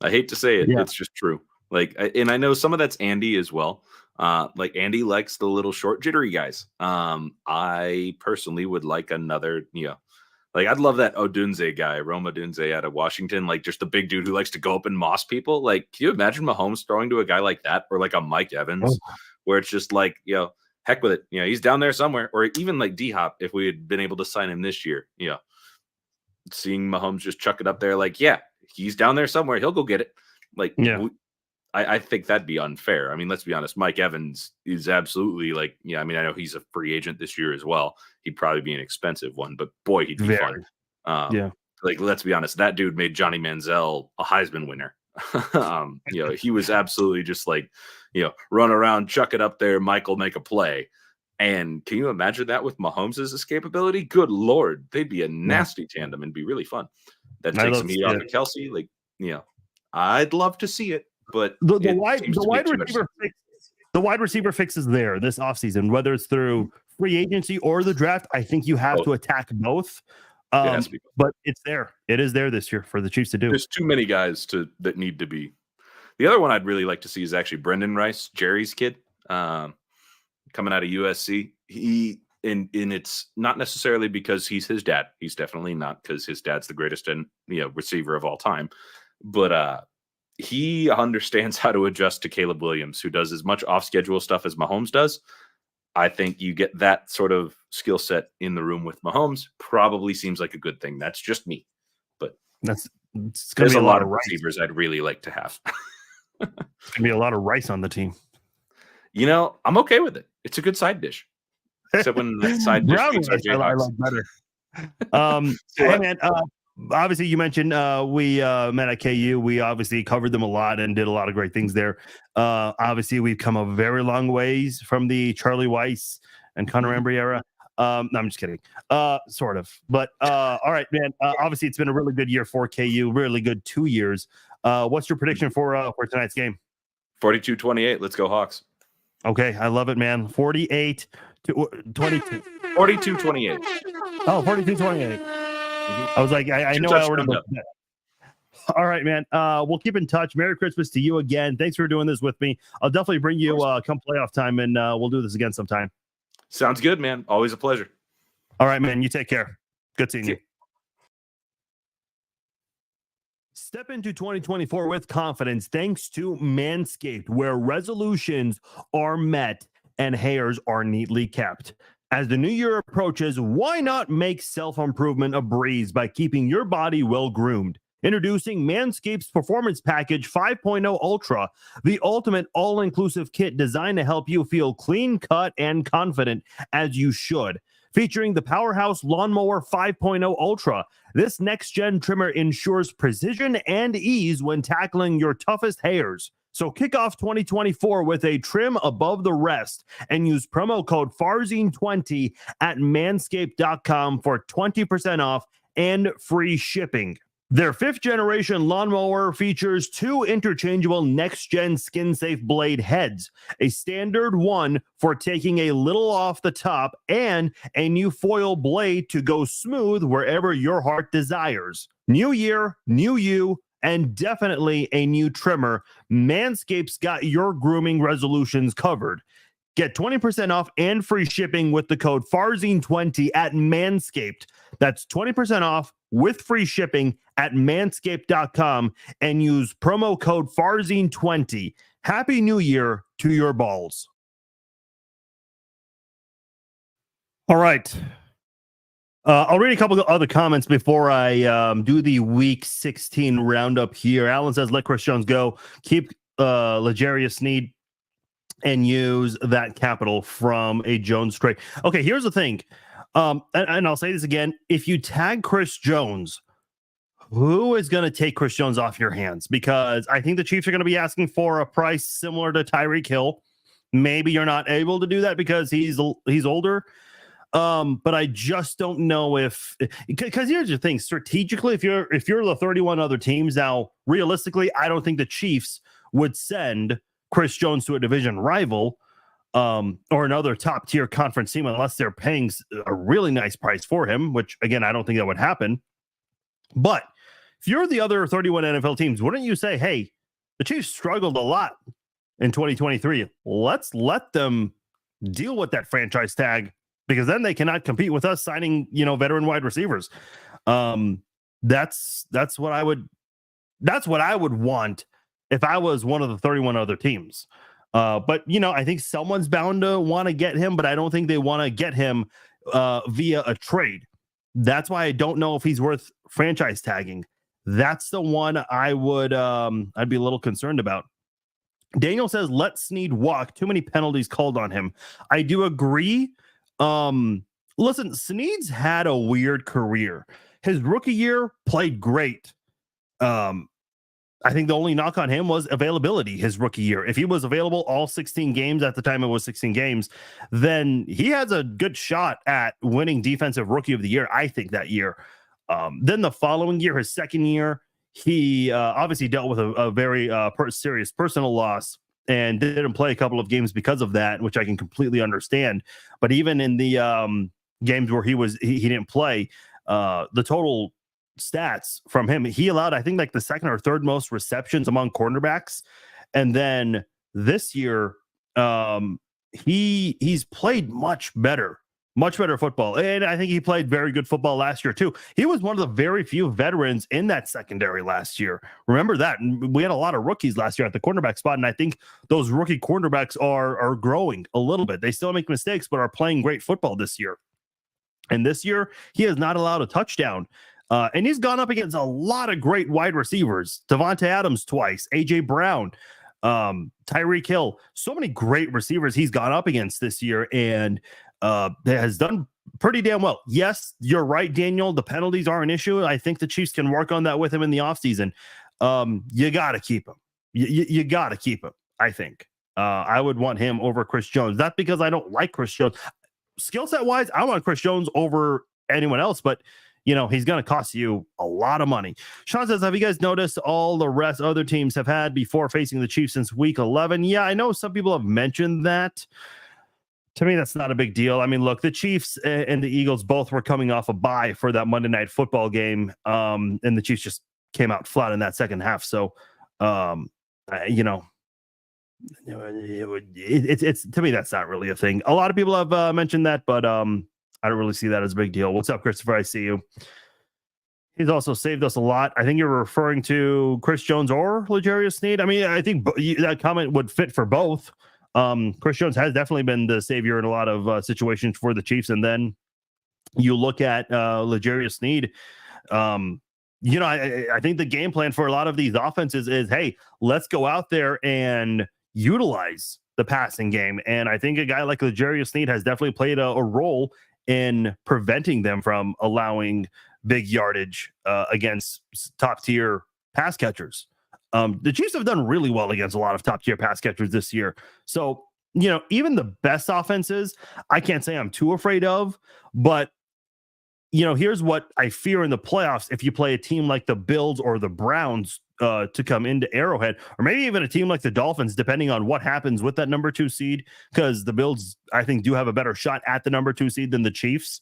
I hate to say it. It's just true. And I know some of that's Andy as well. Andy likes the little short jittery guys. I personally would like another, I'd love that Odunze guy, Rome Odunze out of Washington, just the big dude who likes to go up and moss people. Can you imagine Mahomes throwing to a guy like that, or a Mike Evans, where it's just heck with it. He's down there somewhere, or even D-Hop, if we had been able to sign him this year, seeing Mahomes just chuck it up there, he's down there somewhere. He'll go get it. I think that'd be unfair. I mean, let's be honest. Mike Evans is absolutely I know he's a free agent this year as well. He'd probably be an expensive one, but boy, he'd be fun. Let's be honest. That dude made Johnny Manziel a Heisman winner. He was absolutely just run around, chuck it up there, Michael make a play. And can you imagine that with Mahomes' escapability? Good Lord, they'd be a nasty tandem and be really fun. That takes some heat off of Kelsey. I'd love to see it, but the wide receiver fix is there this offseason, whether it's through free agency or the draft. I think you have to attack both. But it's there. It is there this year for the Chiefs to do. There's too many guys that need to be. The other one I'd really like to see is actually Brendan Rice, Jerry's kid, coming out of USC. And it's not necessarily because he's his dad. He's definitely not, because his dad's the greatest receiver of all time. But he understands how to adjust to Caleb Williams, who does as much off-schedule stuff as Mahomes does. I think you get that sort of skill set in the room with Mahomes. Probably seems like a good thing. That's just me. But there's a lot of receivers I'd really like to have. It's going to be a lot of rice on the team. I'm okay with it. It's a good side dish. Except when that side dish I like better. Hey, man, obviously you mentioned we met at KU. We obviously covered them a lot and did a lot of great things there. Obviously we've come a very long ways from the Charlie Weiss and Connor Embry era. No, I'm just kidding. Sort of. But all right, man. Obviously it's been a really good year for KU, really good 2 years. What's your prediction for tonight's game? 42-28. Let's go Hawks. Okay, I love it, man. 48 to 22. 42-28. Oh, 42-28. I was like, I know I already looked at that. All right, man. We'll keep in touch. Merry Christmas to you again. Thanks for doing this with me. I'll definitely bring you come playoff time, and we'll do this again sometime. Sounds good, man. Always a pleasure. All right, man. You take care. Good seeing you. Step into 2024 with confidence thanks to Manscaped, where resolutions are met and hairs are neatly kept. As the new year approaches, why not make self-improvement a breeze by keeping your body well-groomed? Introducing Manscaped's Performance Package 5.0 Ultra, the ultimate all-inclusive kit designed to help you feel clean-cut and confident as you should. Featuring the Powerhouse Lawnmower 5.0 Ultra, this next-gen trimmer ensures precision and ease when tackling your toughest hairs. So kick off 2024 with a trim above the rest and use promo code FARZINE20 at manscaped.com for 20% off and free shipping. Their 5th generation lawnmower features 2 interchangeable next-gen skin-safe blade heads, a standard one for taking a little off the top, and a new foil blade to go smooth wherever your heart desires. New year, new you, and definitely a new trimmer. Manscaped's got your grooming resolutions covered. Get 20% off and free shipping with the code FARZINE20 at Manscaped. That's 20% off with free shipping at manscaped.com and use promo code FARZINE20. Happy New Year to your balls. All right. I'll read a couple of other comments before I do the Week 16 roundup here. Alan says, let Chris Jones go. Keep L'Jarius Sneed and use that capital from a Jones trade. Okay, here's the thing. And I'll say this again. If you tag Chris Jones, who is going to take Chris Jones off your hands? Because I think the Chiefs are going to be asking for a price similar to Tyreek Hill. Maybe you're not able to do that because he's older. But I just don't know if, because here's the thing, strategically, if you're the 31 other teams now, realistically, I don't think the Chiefs would send Chris Jones to a division rival or another top tier conference team unless they're paying a really nice price for him, which again, I don't think that would happen. But if you're the other 31 NFL teams, wouldn't you say, hey, the Chiefs struggled a lot in 2023. Let's let them deal with that franchise tag, because then they cannot compete with us signing, veteran wide receivers. That's what I would want if I was one of the 31 other teams. But I think someone's bound to want to get him, but I don't think they want to get him via a trade. That's why I don't know if he's worth franchise tagging. That's the one I would I'd be a little concerned about. Daniel says, let Sneed walk. Too many penalties called on him. I do agree. Listen, Sneed's had a weird career. His rookie year played great. I think the only knock on him was availability his rookie year. If he was available all 16 games, at the time it was 16 games, then he has a good shot at winning defensive rookie of the year, I think, that year. Then the following year, his second year, he obviously dealt with a very serious personal loss and didn't play a couple of games because of that, which I can completely understand. But even in the games where he didn't play, the total stats from him, he allowed, I think, like the second or third most receptions among cornerbacks. And then this year, he's played much better football. And I think he played very good football last year too. He was one of the very few veterans in that secondary last year. Remember that. We had a lot of rookies last year at the cornerback spot. And I think those rookie cornerbacks are growing a little bit. They still make mistakes, but are playing great football this year. And this year he has not allowed a touchdown. And he's gone up against a lot of great wide receivers. Devontae Adams twice, AJ Brown, Tyreek Hill, so many great receivers he's gone up against this year, and has done pretty damn well. Yes, you're right, Daniel. The penalties are an issue. I think the Chiefs can work on that with him in the offseason. You got to keep him. You got to keep him, I think. I would want him over Chris Jones. Not because I don't like Chris Jones. Skill set wise, I want Chris Jones over anyone else, but he's going to cost you a lot of money. Sean says, have you guys noticed all the rest other teams have had before facing the Chiefs since week 11? Yeah, I know some people have mentioned that. To me, that's not a big deal. I mean, look, the Chiefs and the Eagles both were coming off a bye for that Monday Night Football game. And the Chiefs just came out flat in that second half. So, it's to me, that's not really a thing. A lot of people have mentioned that, but I don't really see that as a big deal. What's up, Christopher? I see you. He's also saved us a lot. I think you're referring to Chris Jones or L'Jarius Sneed. I mean, I think that comment would fit for both. Chris Jones has definitely been the savior in a lot of situations for the Chiefs. And then you look at L'Jarius Sneed. I think the game plan for a lot of these offenses is, hey, let's go out there and utilize the passing game. And I think a guy like L'Jarius Sneed has definitely played a role in preventing them from allowing big yardage against top tier pass catchers. The Chiefs have done really well against a lot of top tier pass catchers this year. So, even the best offenses, I can't say I'm too afraid of, but here's what I fear in the playoffs. If you play a team like the Bills or the Browns to come into Arrowhead, or maybe even a team like the Dolphins, depending on what happens with that number 2 seed, because the Bills, I think, do have a better shot at the number 2 seed than the Chiefs.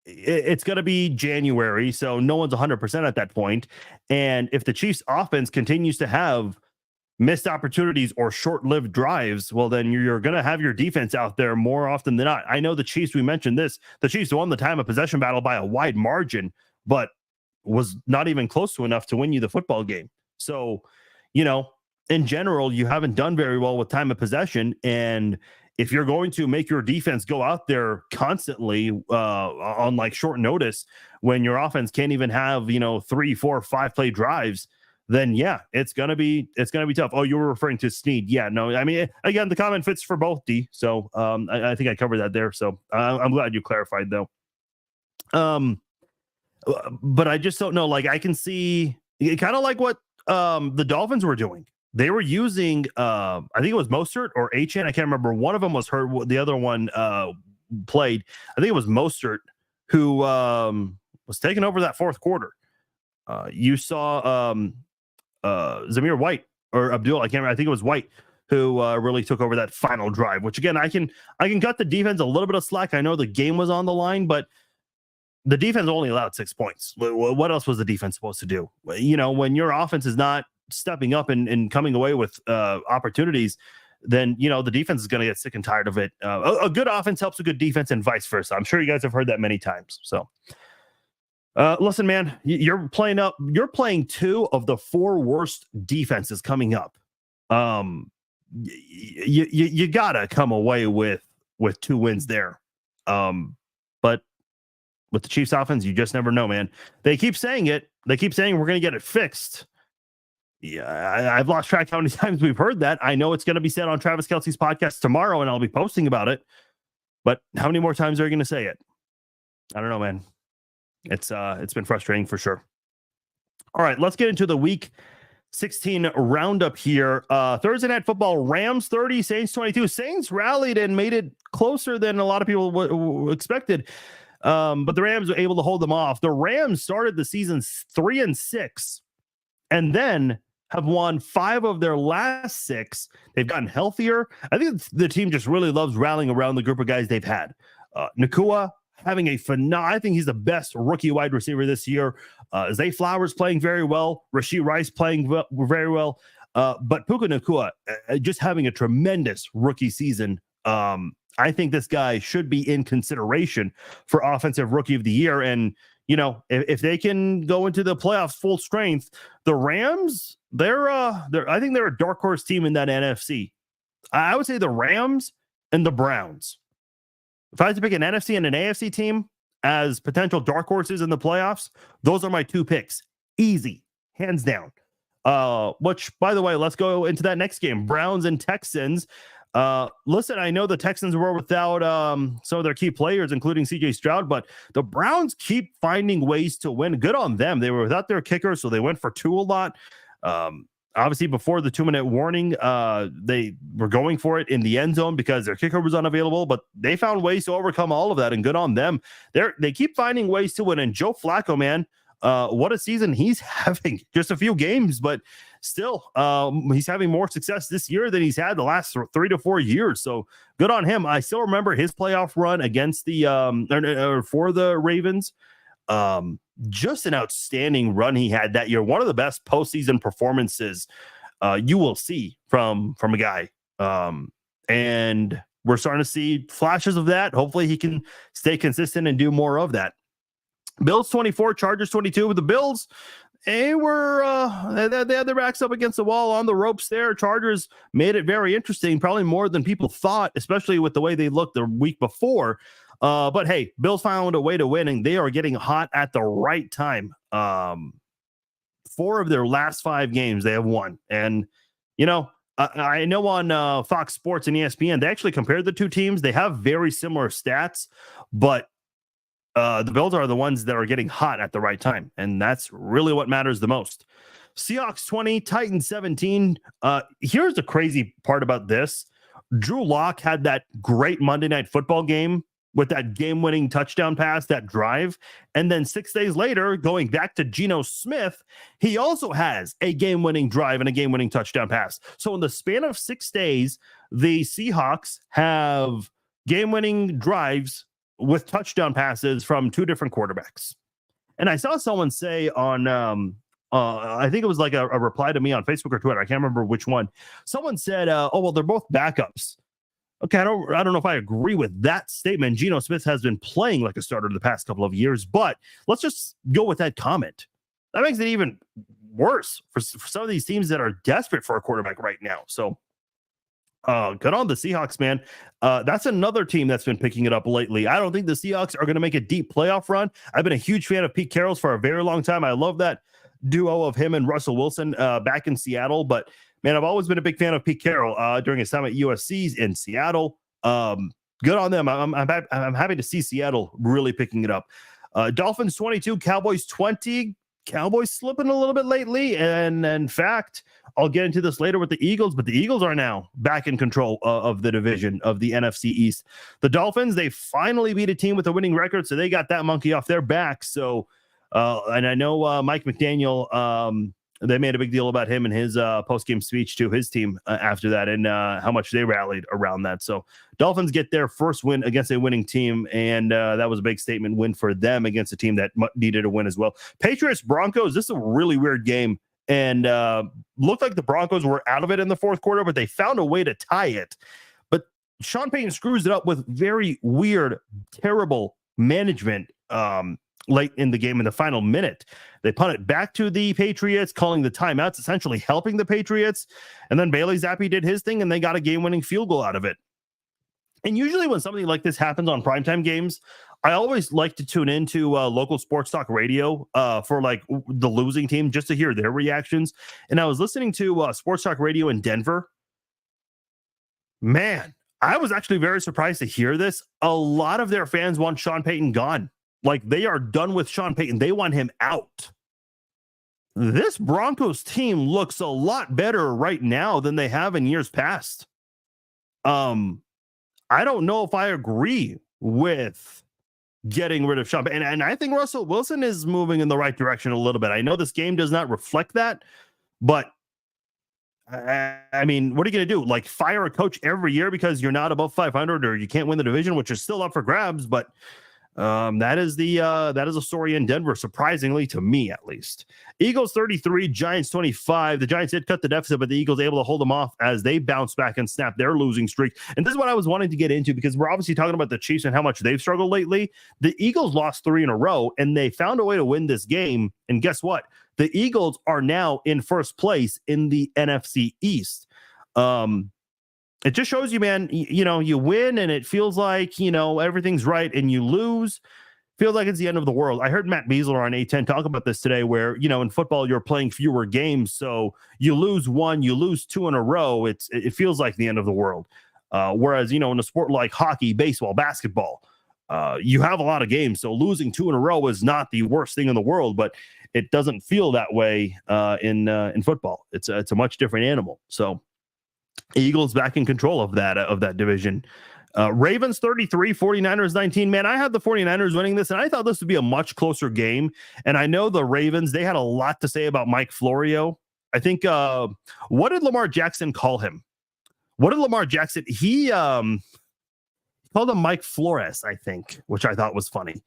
It's going to be January, so no one's 100% at that point. And if the Chiefs offense continues to have missed opportunities or short-lived drives, well, then you're going to have your defense out there more often than not. I know the Chiefs, we mentioned this, the Chiefs won the time of possession battle by a wide margin, but was not even close to enough to win you the football game. So, in general, you haven't done very well with time of possession. And if you're going to make your defense go out there constantly on like short notice when your offense can't even have 3, 4, 5 play drives, then yeah, it's gonna be tough. Oh, you were referring to Snead? Yeah, no, I mean, again, the comment fits for both, D. So I think I covered that there. So I'm glad you clarified though. But I just don't know. Like I can see kind of like what the Dolphins were doing. They were using, I think it was Mostert or Achane. I can't remember. One of them was hurt. The other one played. I think it was Mostert who was taking over that fourth quarter. You saw Zamir White or Abdul. I can't remember. I think it was White who really took over that final drive. Which again, I can cut the defense a little bit of slack. I know the game was on the line, but the defense only allowed 6 points. What else was the defense supposed to do? When your offense is not stepping up and coming away with opportunities, then the defense is going to get sick and tired of it. A good offense helps a good defense and vice versa. I'm sure you guys have heard that many times. So listen, man, you're playing 2 of the 4 worst defenses coming up. You gotta come away with 2 wins there. But with the Chiefs offense, you just never know, man. They keep saying it. They keep saying we're going to get it fixed. Yeah, I've lost track how many times we've heard that. I know it's going to be said on Travis Kelce's podcast tomorrow, and I'll be posting about it. But how many more times are you going to say it? I don't know, man. It's been frustrating for sure. All right, let's get into the Week 16 roundup here. Thursday Night Football: Rams 30, Saints 22. Saints rallied and made it closer than a lot of people expected. But the Rams were able to hold them off. The Rams started the season 3-6, and then have won 5 of their last 6. They've gotten healthier. I think the team just really loves rallying around the group of guys they've had. Nakua having a I think he's the best rookie wide receiver this year. Zay Flowers playing very well. Rashee Rice playing very well. But Puka Nakua just having a tremendous rookie season. I think this guy should be in consideration for Offensive Rookie of the Year. And, if they can go into the playoffs full strength, the Rams, I think they're a dark horse team in that NFC. I would say the Rams and the Browns. If I had to pick an NFC and an AFC team as potential dark horses in the playoffs, those are my 2 picks. Easy, hands down. Which, by the way, let's go into that next game. Browns and Texans. Listen, I know the Texans were without some of their key players, including CJ Stroud, but the Browns keep finding ways to win. Good on them. They were without their kicker, so they went for 2 a lot. Obviously, before the 2-minute warning, they were going for it in the end zone because their kicker was unavailable, but they found ways to overcome all of that, and good on them. They keep finding ways to win, and Joe Flacco, man, what a season he's having. Just a few games, but still, he's having more success this year than he's had the last 3 to 4 years. So good on him. I still remember his playoff run against the for the Ravens. Just an outstanding run he had that year. One of the best postseason performances you will see from a guy. And we're starting to see flashes of that. Hopefully he can stay consistent and do more of that. Bills 24, Chargers 22. The Bills, they had their backs up against the wall on the ropes there. Chargers made it very interesting, probably more than people thought, especially with the way they looked the week before. But hey, Bills found a way to win, and they are getting hot at the right time. 4 of their last 5 games they have won. And, I know on Fox Sports and ESPN, they actually compared the 2 teams. They have very similar stats, but the Bills are the ones that are getting hot at the right time, and that's really what matters the most. Seahawks 20, Titans 17. Here's the crazy part about this. Drew Lock had that great Monday Night Football game with that game-winning touchdown pass, that drive, and then 6 days later, going back to Geno Smith, he also has a game-winning drive and a game-winning touchdown pass. So in the span of 6 days, the Seahawks have game-winning drives with touchdown passes from 2 different quarterbacks. And I saw someone say on, I think it was like a reply to me on Facebook or Twitter. I can't remember which one. Someone said, oh, well, they're both backups. Okay, I don't know if I agree with that statement. Geno Smith has been playing like a starter the past couple of years, but let's just go with that comment. That makes it even worse for some of these teams that are desperate for a quarterback right now. So Good on the Seahawks, man. That's another team that's been picking it up lately. I don't think the Seahawks are going to make a deep playoff run. I've been a huge fan of Pete Carroll's for a very long time. I love that duo of him and Russell Wilson back in Seattle. But, man, I've always been a big fan of Pete Carroll during his time at USC in Seattle. Good on them. I'm happy to see Seattle really picking it up. Dolphins 22, Cowboys 20. Cowboys slipping a little bit lately. And in fact, I'll get into this later with the Eagles, but the Eagles are now back in control of the division of the NFC East. The Dolphins, they finally beat a team with a winning record, so they got that monkey off their back. So, and I know Mike McDaniel, they made a big deal about him and his post-game speech to his team after that, and how much they rallied around that. So Dolphins get their first win against a winning team, and that was a big statement win for them against a team that needed a win as well. Patriots Broncos, this is a really weird game, and looked like the Broncos were out of it in the fourth quarter, but they found a way to tie it. But Sean Payton screws it up with very weird, terrible management late in the game in the final minute. They punt it back to the Patriots, calling the timeouts, essentially helping the Patriots. And then Bailey Zappi did his thing, and they got a game-winning field goal out of it. And usually when something like this happens on primetime games, I always like to tune into local sports talk radio for like the losing team just to hear their reactions. And I was listening to sports talk radio in Denver. Man, I was actually very surprised to hear this. A lot of their fans want Sean Payton gone. Like, they are done with Sean Payton. They want him out. This Broncos team looks a lot better right now than they have in years past. I don't know if I agree with getting rid of Sean Payton. And I think Russell Wilson is moving in the right direction a little bit. I know this game does not reflect that, but I mean, what are you going to do? Like, fire a coach every year because you're not above 500 or you can't win the division, which is still up for grabs, but that is a story in Denver, surprisingly, to me at least. Eagles 33, Giants 25. The Giants did cut the deficit, but the Eagles able to hold them off as they bounce back and snap their losing streak. And this is what I was wanting to get into, because we're obviously talking about the Chiefs and how much they've struggled lately. The Eagles lost 3 in a row, and they found a way to win this game. And guess what? The Eagles are now in first place in the NFC East. It just shows you, man, you win and it feels like, everything's right, and you lose. Feels like it's the end of the world. I heard Matt Beasler on A10 talk about this today, where, in football, you're playing fewer games. So you lose 1, you lose 2 in a row. It feels like the end of the world. Whereas, in a sport like hockey, baseball, basketball, you have a lot of games. So losing 2 in a row is not the worst thing in the world, but it doesn't feel that way in football. It's a much different animal. So Eagles back in control of that division. Ravens 33, 49ers 19. Man, I had the 49ers winning this, and I thought this would be a much closer game. And I know the Ravens, they had a lot to say about Mike Florio. I think, what did Lamar Jackson call him? He called him Mike Flores, I think, which I thought was funny.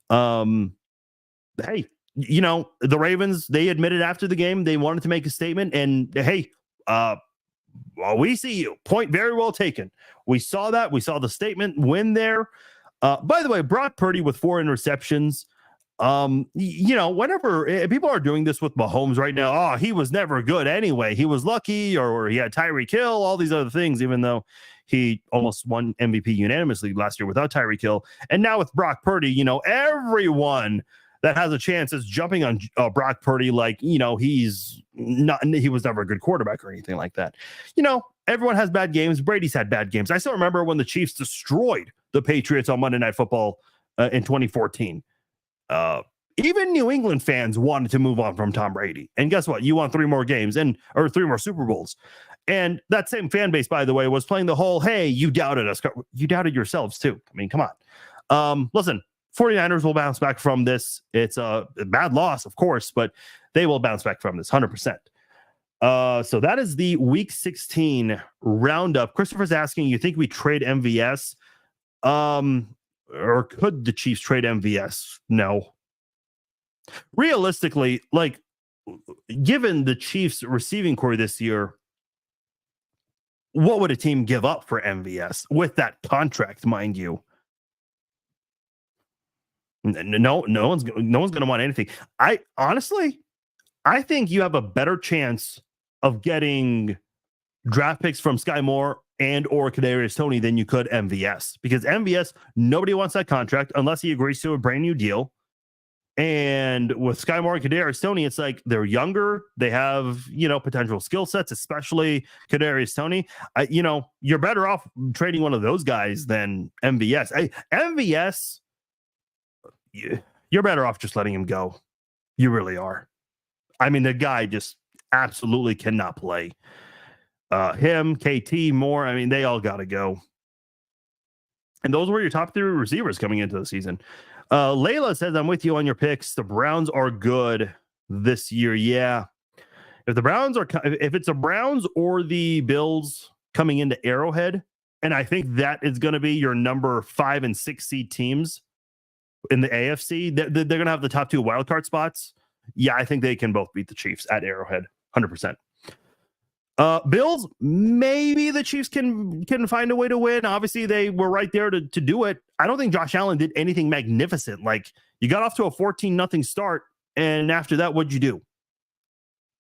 Hey, the Ravens, they admitted after the game they wanted to make a statement, and hey, well, we see you. Point very well taken. We saw that. We saw the statement win there. By the way, Brock Purdy with 4 interceptions. Whenever people are doing this with Mahomes right now, he was never good anyway. He was lucky, or he had Tyreek Hill, all these other things, even though he almost won MVP unanimously last year without Tyreek Hill. And now with Brock Purdy, everyone that has a chance is jumping on Brock Purdy like, he was never a good quarterback or anything like that. Everyone has bad games. Brady's had bad games. I still remember when the Chiefs destroyed the Patriots on Monday Night Football in 2014. Even New England fans wanted to move on from Tom Brady. And guess what? You won 3 more games or 3 more Super Bowls. And that same fan base, by the way, was playing the whole, hey, you doubted us. You doubted yourselves too. I mean, come on. Listen, 49ers will bounce back from this. It's a bad loss, of course, but they will bounce back from this 100%. So that is the Week 16 roundup. Christopher's asking, you think we trade MVS? Or could the Chiefs trade MVS? No. Realistically, like, given the Chiefs receiving core this year, what would a team give up for MVS with that contract, mind you? No one's going to want anything. I think you have a better chance of getting draft picks from Sky Moore and or Kadarius Toney than you could MVS, because MVS, nobody wants that contract unless he agrees to a brand new deal. And with Sky Moore and Kadarius Toney, it's like they're younger. They have, potential skill sets, especially Kadarius Toney. You're better off trading one of those guys than MVS. MVS, you're better off just letting him go. You really are. I mean, the guy just absolutely cannot play. Him, KT, Moore, I mean, they all got to go. And those were your top 3 receivers coming into the season. Layla says, I'm with you on your picks. The Browns are good this year. Yeah. If it's the Browns or the Bills coming into Arrowhead, and I think that is going to be your number 5 and 6 seed teams in the AFC, they're going to have the top 2 wildcard spots. Yeah, I think they can both beat the Chiefs at Arrowhead, 100%. Bills, maybe the Chiefs can find a way to win. Obviously, they were right there to do it. I don't think Josh Allen did anything magnificent. Like, you got off to a 14-0 start, and after that, what'd you do?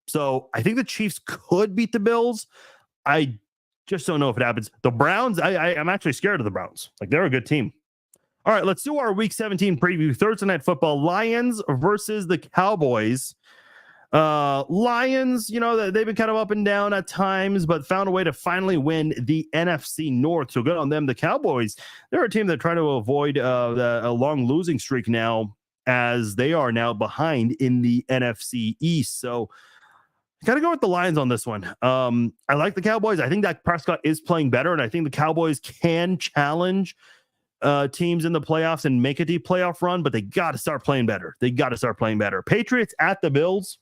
So I think the Chiefs could beat the Bills. I just don't know if it happens. The Browns, I'm actually scared of the Browns. Like, they're a good team. All right, let's do our Week 17 preview. Thursday Night Football, Lions versus the Cowboys. Lions, they've been kind of up and down at times, but found a way to finally win the NFC North. So good on them. The Cowboys, they're a team that try to avoid a long losing streak now, as they are now behind in the NFC East. So got to go with the Lions on this one. I like the Cowboys. I think that Prescott is playing better, and I think the Cowboys can challenge teams in the playoffs and make a deep playoff run, but they got to start playing better. Patriots at the Bills.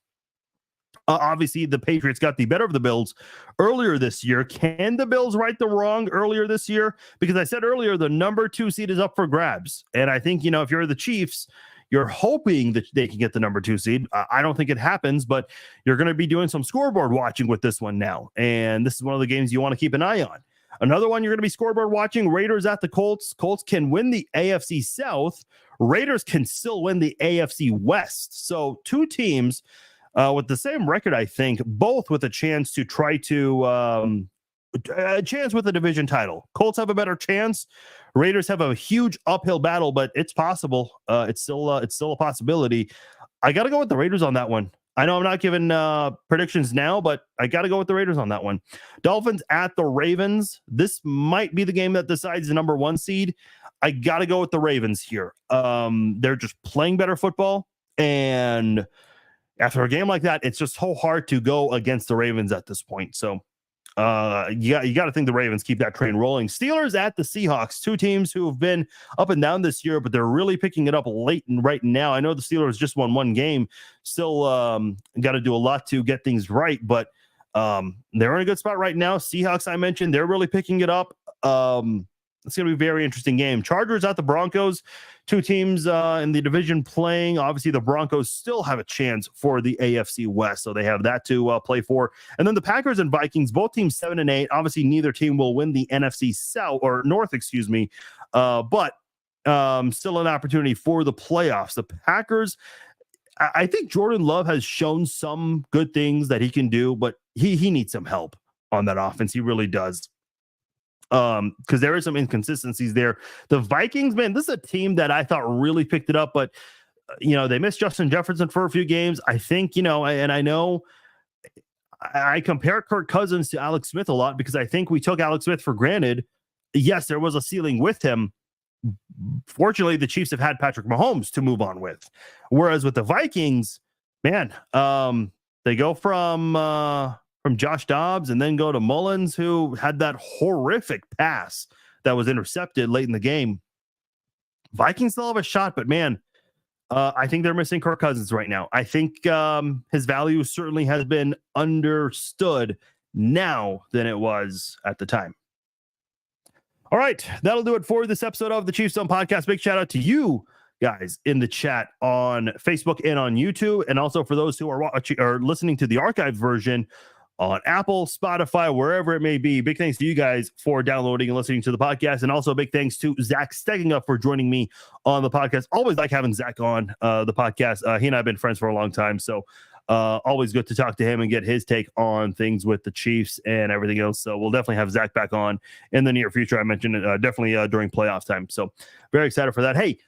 Obviously, the Patriots got the better of the Bills earlier this year. Can the Bills right the wrong earlier this year? Because I said earlier, the number 2 seed is up for grabs. And I think, if you're the Chiefs, you're hoping that they can get the number 2 seed. I don't think it happens, but you're going to be doing some scoreboard watching with this one now. And this is one of the games you want to keep an eye on. Another one you're going to be scoreboard watching, Raiders at the Colts. Colts can win the AFC South. Raiders can still win the AFC West. So 2 teams with the same record, I think, both with a chance to try to a chance with a division title. Colts have a better chance. Raiders have a huge uphill battle, but it's possible. It's still a possibility. I got to go with the Raiders on that one. I know I'm not giving predictions now, but I got to go with the Raiders on that one. Dolphins at the Ravens. This might be the game that decides the number 1 seed. I got to go with the Ravens here. They're just playing better football, and after a game like that, it's just so hard to go against the Ravens at this point. So you got to think the Ravens keep that train rolling. Steelers at the Seahawks, 2 teams who have been up and down this year, but they're really picking it up late and right now. I know the Steelers just won 1 game, still got to do a lot to get things right, but they're in a good spot right now. Seahawks, I mentioned, they're really picking it up. It's going to be a very interesting game. Chargers at the Broncos, 2 teams in the division playing. Obviously, the Broncos still have a chance for the AFC West, so they have that to play for. And then the Packers and Vikings, both teams 7-8. Obviously, neither team will win the NFC South or North, but still an opportunity for the playoffs. The Packers, I think Jordan Love has shown some good things that he can do, but he needs some help on that offense. He really does. Because there is some inconsistencies there. The Vikings, man, this is a team that I thought really picked it up, but they missed Justin Jefferson for a few games. I think, and I know I compare Kirk Cousins to Alex Smith a lot because I think we took Alex Smith for granted. Yes, there was a ceiling with him. Fortunately, the Chiefs have had Patrick Mahomes to move on with. Whereas with the Vikings, man, they go from Josh Dobbs and then go to Mullins, who had that horrific pass that was intercepted late in the game. Vikings still have a shot, but man, I think they're missing Kirk Cousins right now. I think his value certainly has been understood now than it was at the time. All right, that'll do it for this episode of the Chiefs Zone Podcast. Big shout out to you guys in the chat on Facebook and on YouTube, and also for those who are watching or listening to the archived version on Apple, Spotify, wherever it may be. Big thanks to you guys for downloading and listening to the podcast. And also big thanks to Zach Stegging for joining me on the podcast. Always like having Zach on the podcast. He and I have been friends for a long time. So Always good to talk to him and get his take on things with the Chiefs and everything else. So we'll definitely have Zach back on in the near future. I mentioned it definitely during playoff time. So very excited for that. Hey,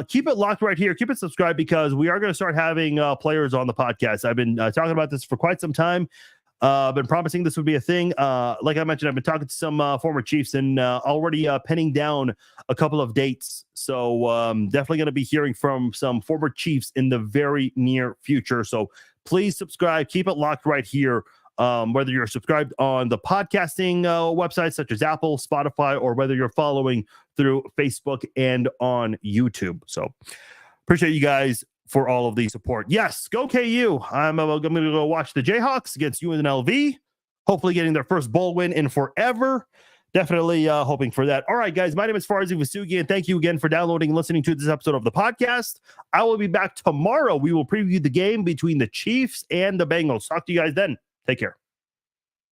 keep it locked right here. Keep it subscribed because we are going to start having players on the podcast. I've been talking about this for quite some time. I've been promising this would be a thing. Like I mentioned, I've been talking to some former Chiefs and already penning down a couple of dates. So definitely going to be hearing from some former Chiefs in the very near future. So please subscribe. Keep it locked right here. Whether you're subscribed on the podcasting websites such as Apple, Spotify, or whether you're following through Facebook and on YouTube. So appreciate you guys for all of the support. Yes, go KU. I'm going to go watch the Jayhawks against UNLV. Hopefully getting their first bowl win in forever. Definitely hoping for that. All right, guys, my name is Farzi Vasugi, and thank you again for downloading and listening to this episode of the podcast. I will be back tomorrow. We will preview the game between the Chiefs and the Bengals. Talk to you guys then. Take care.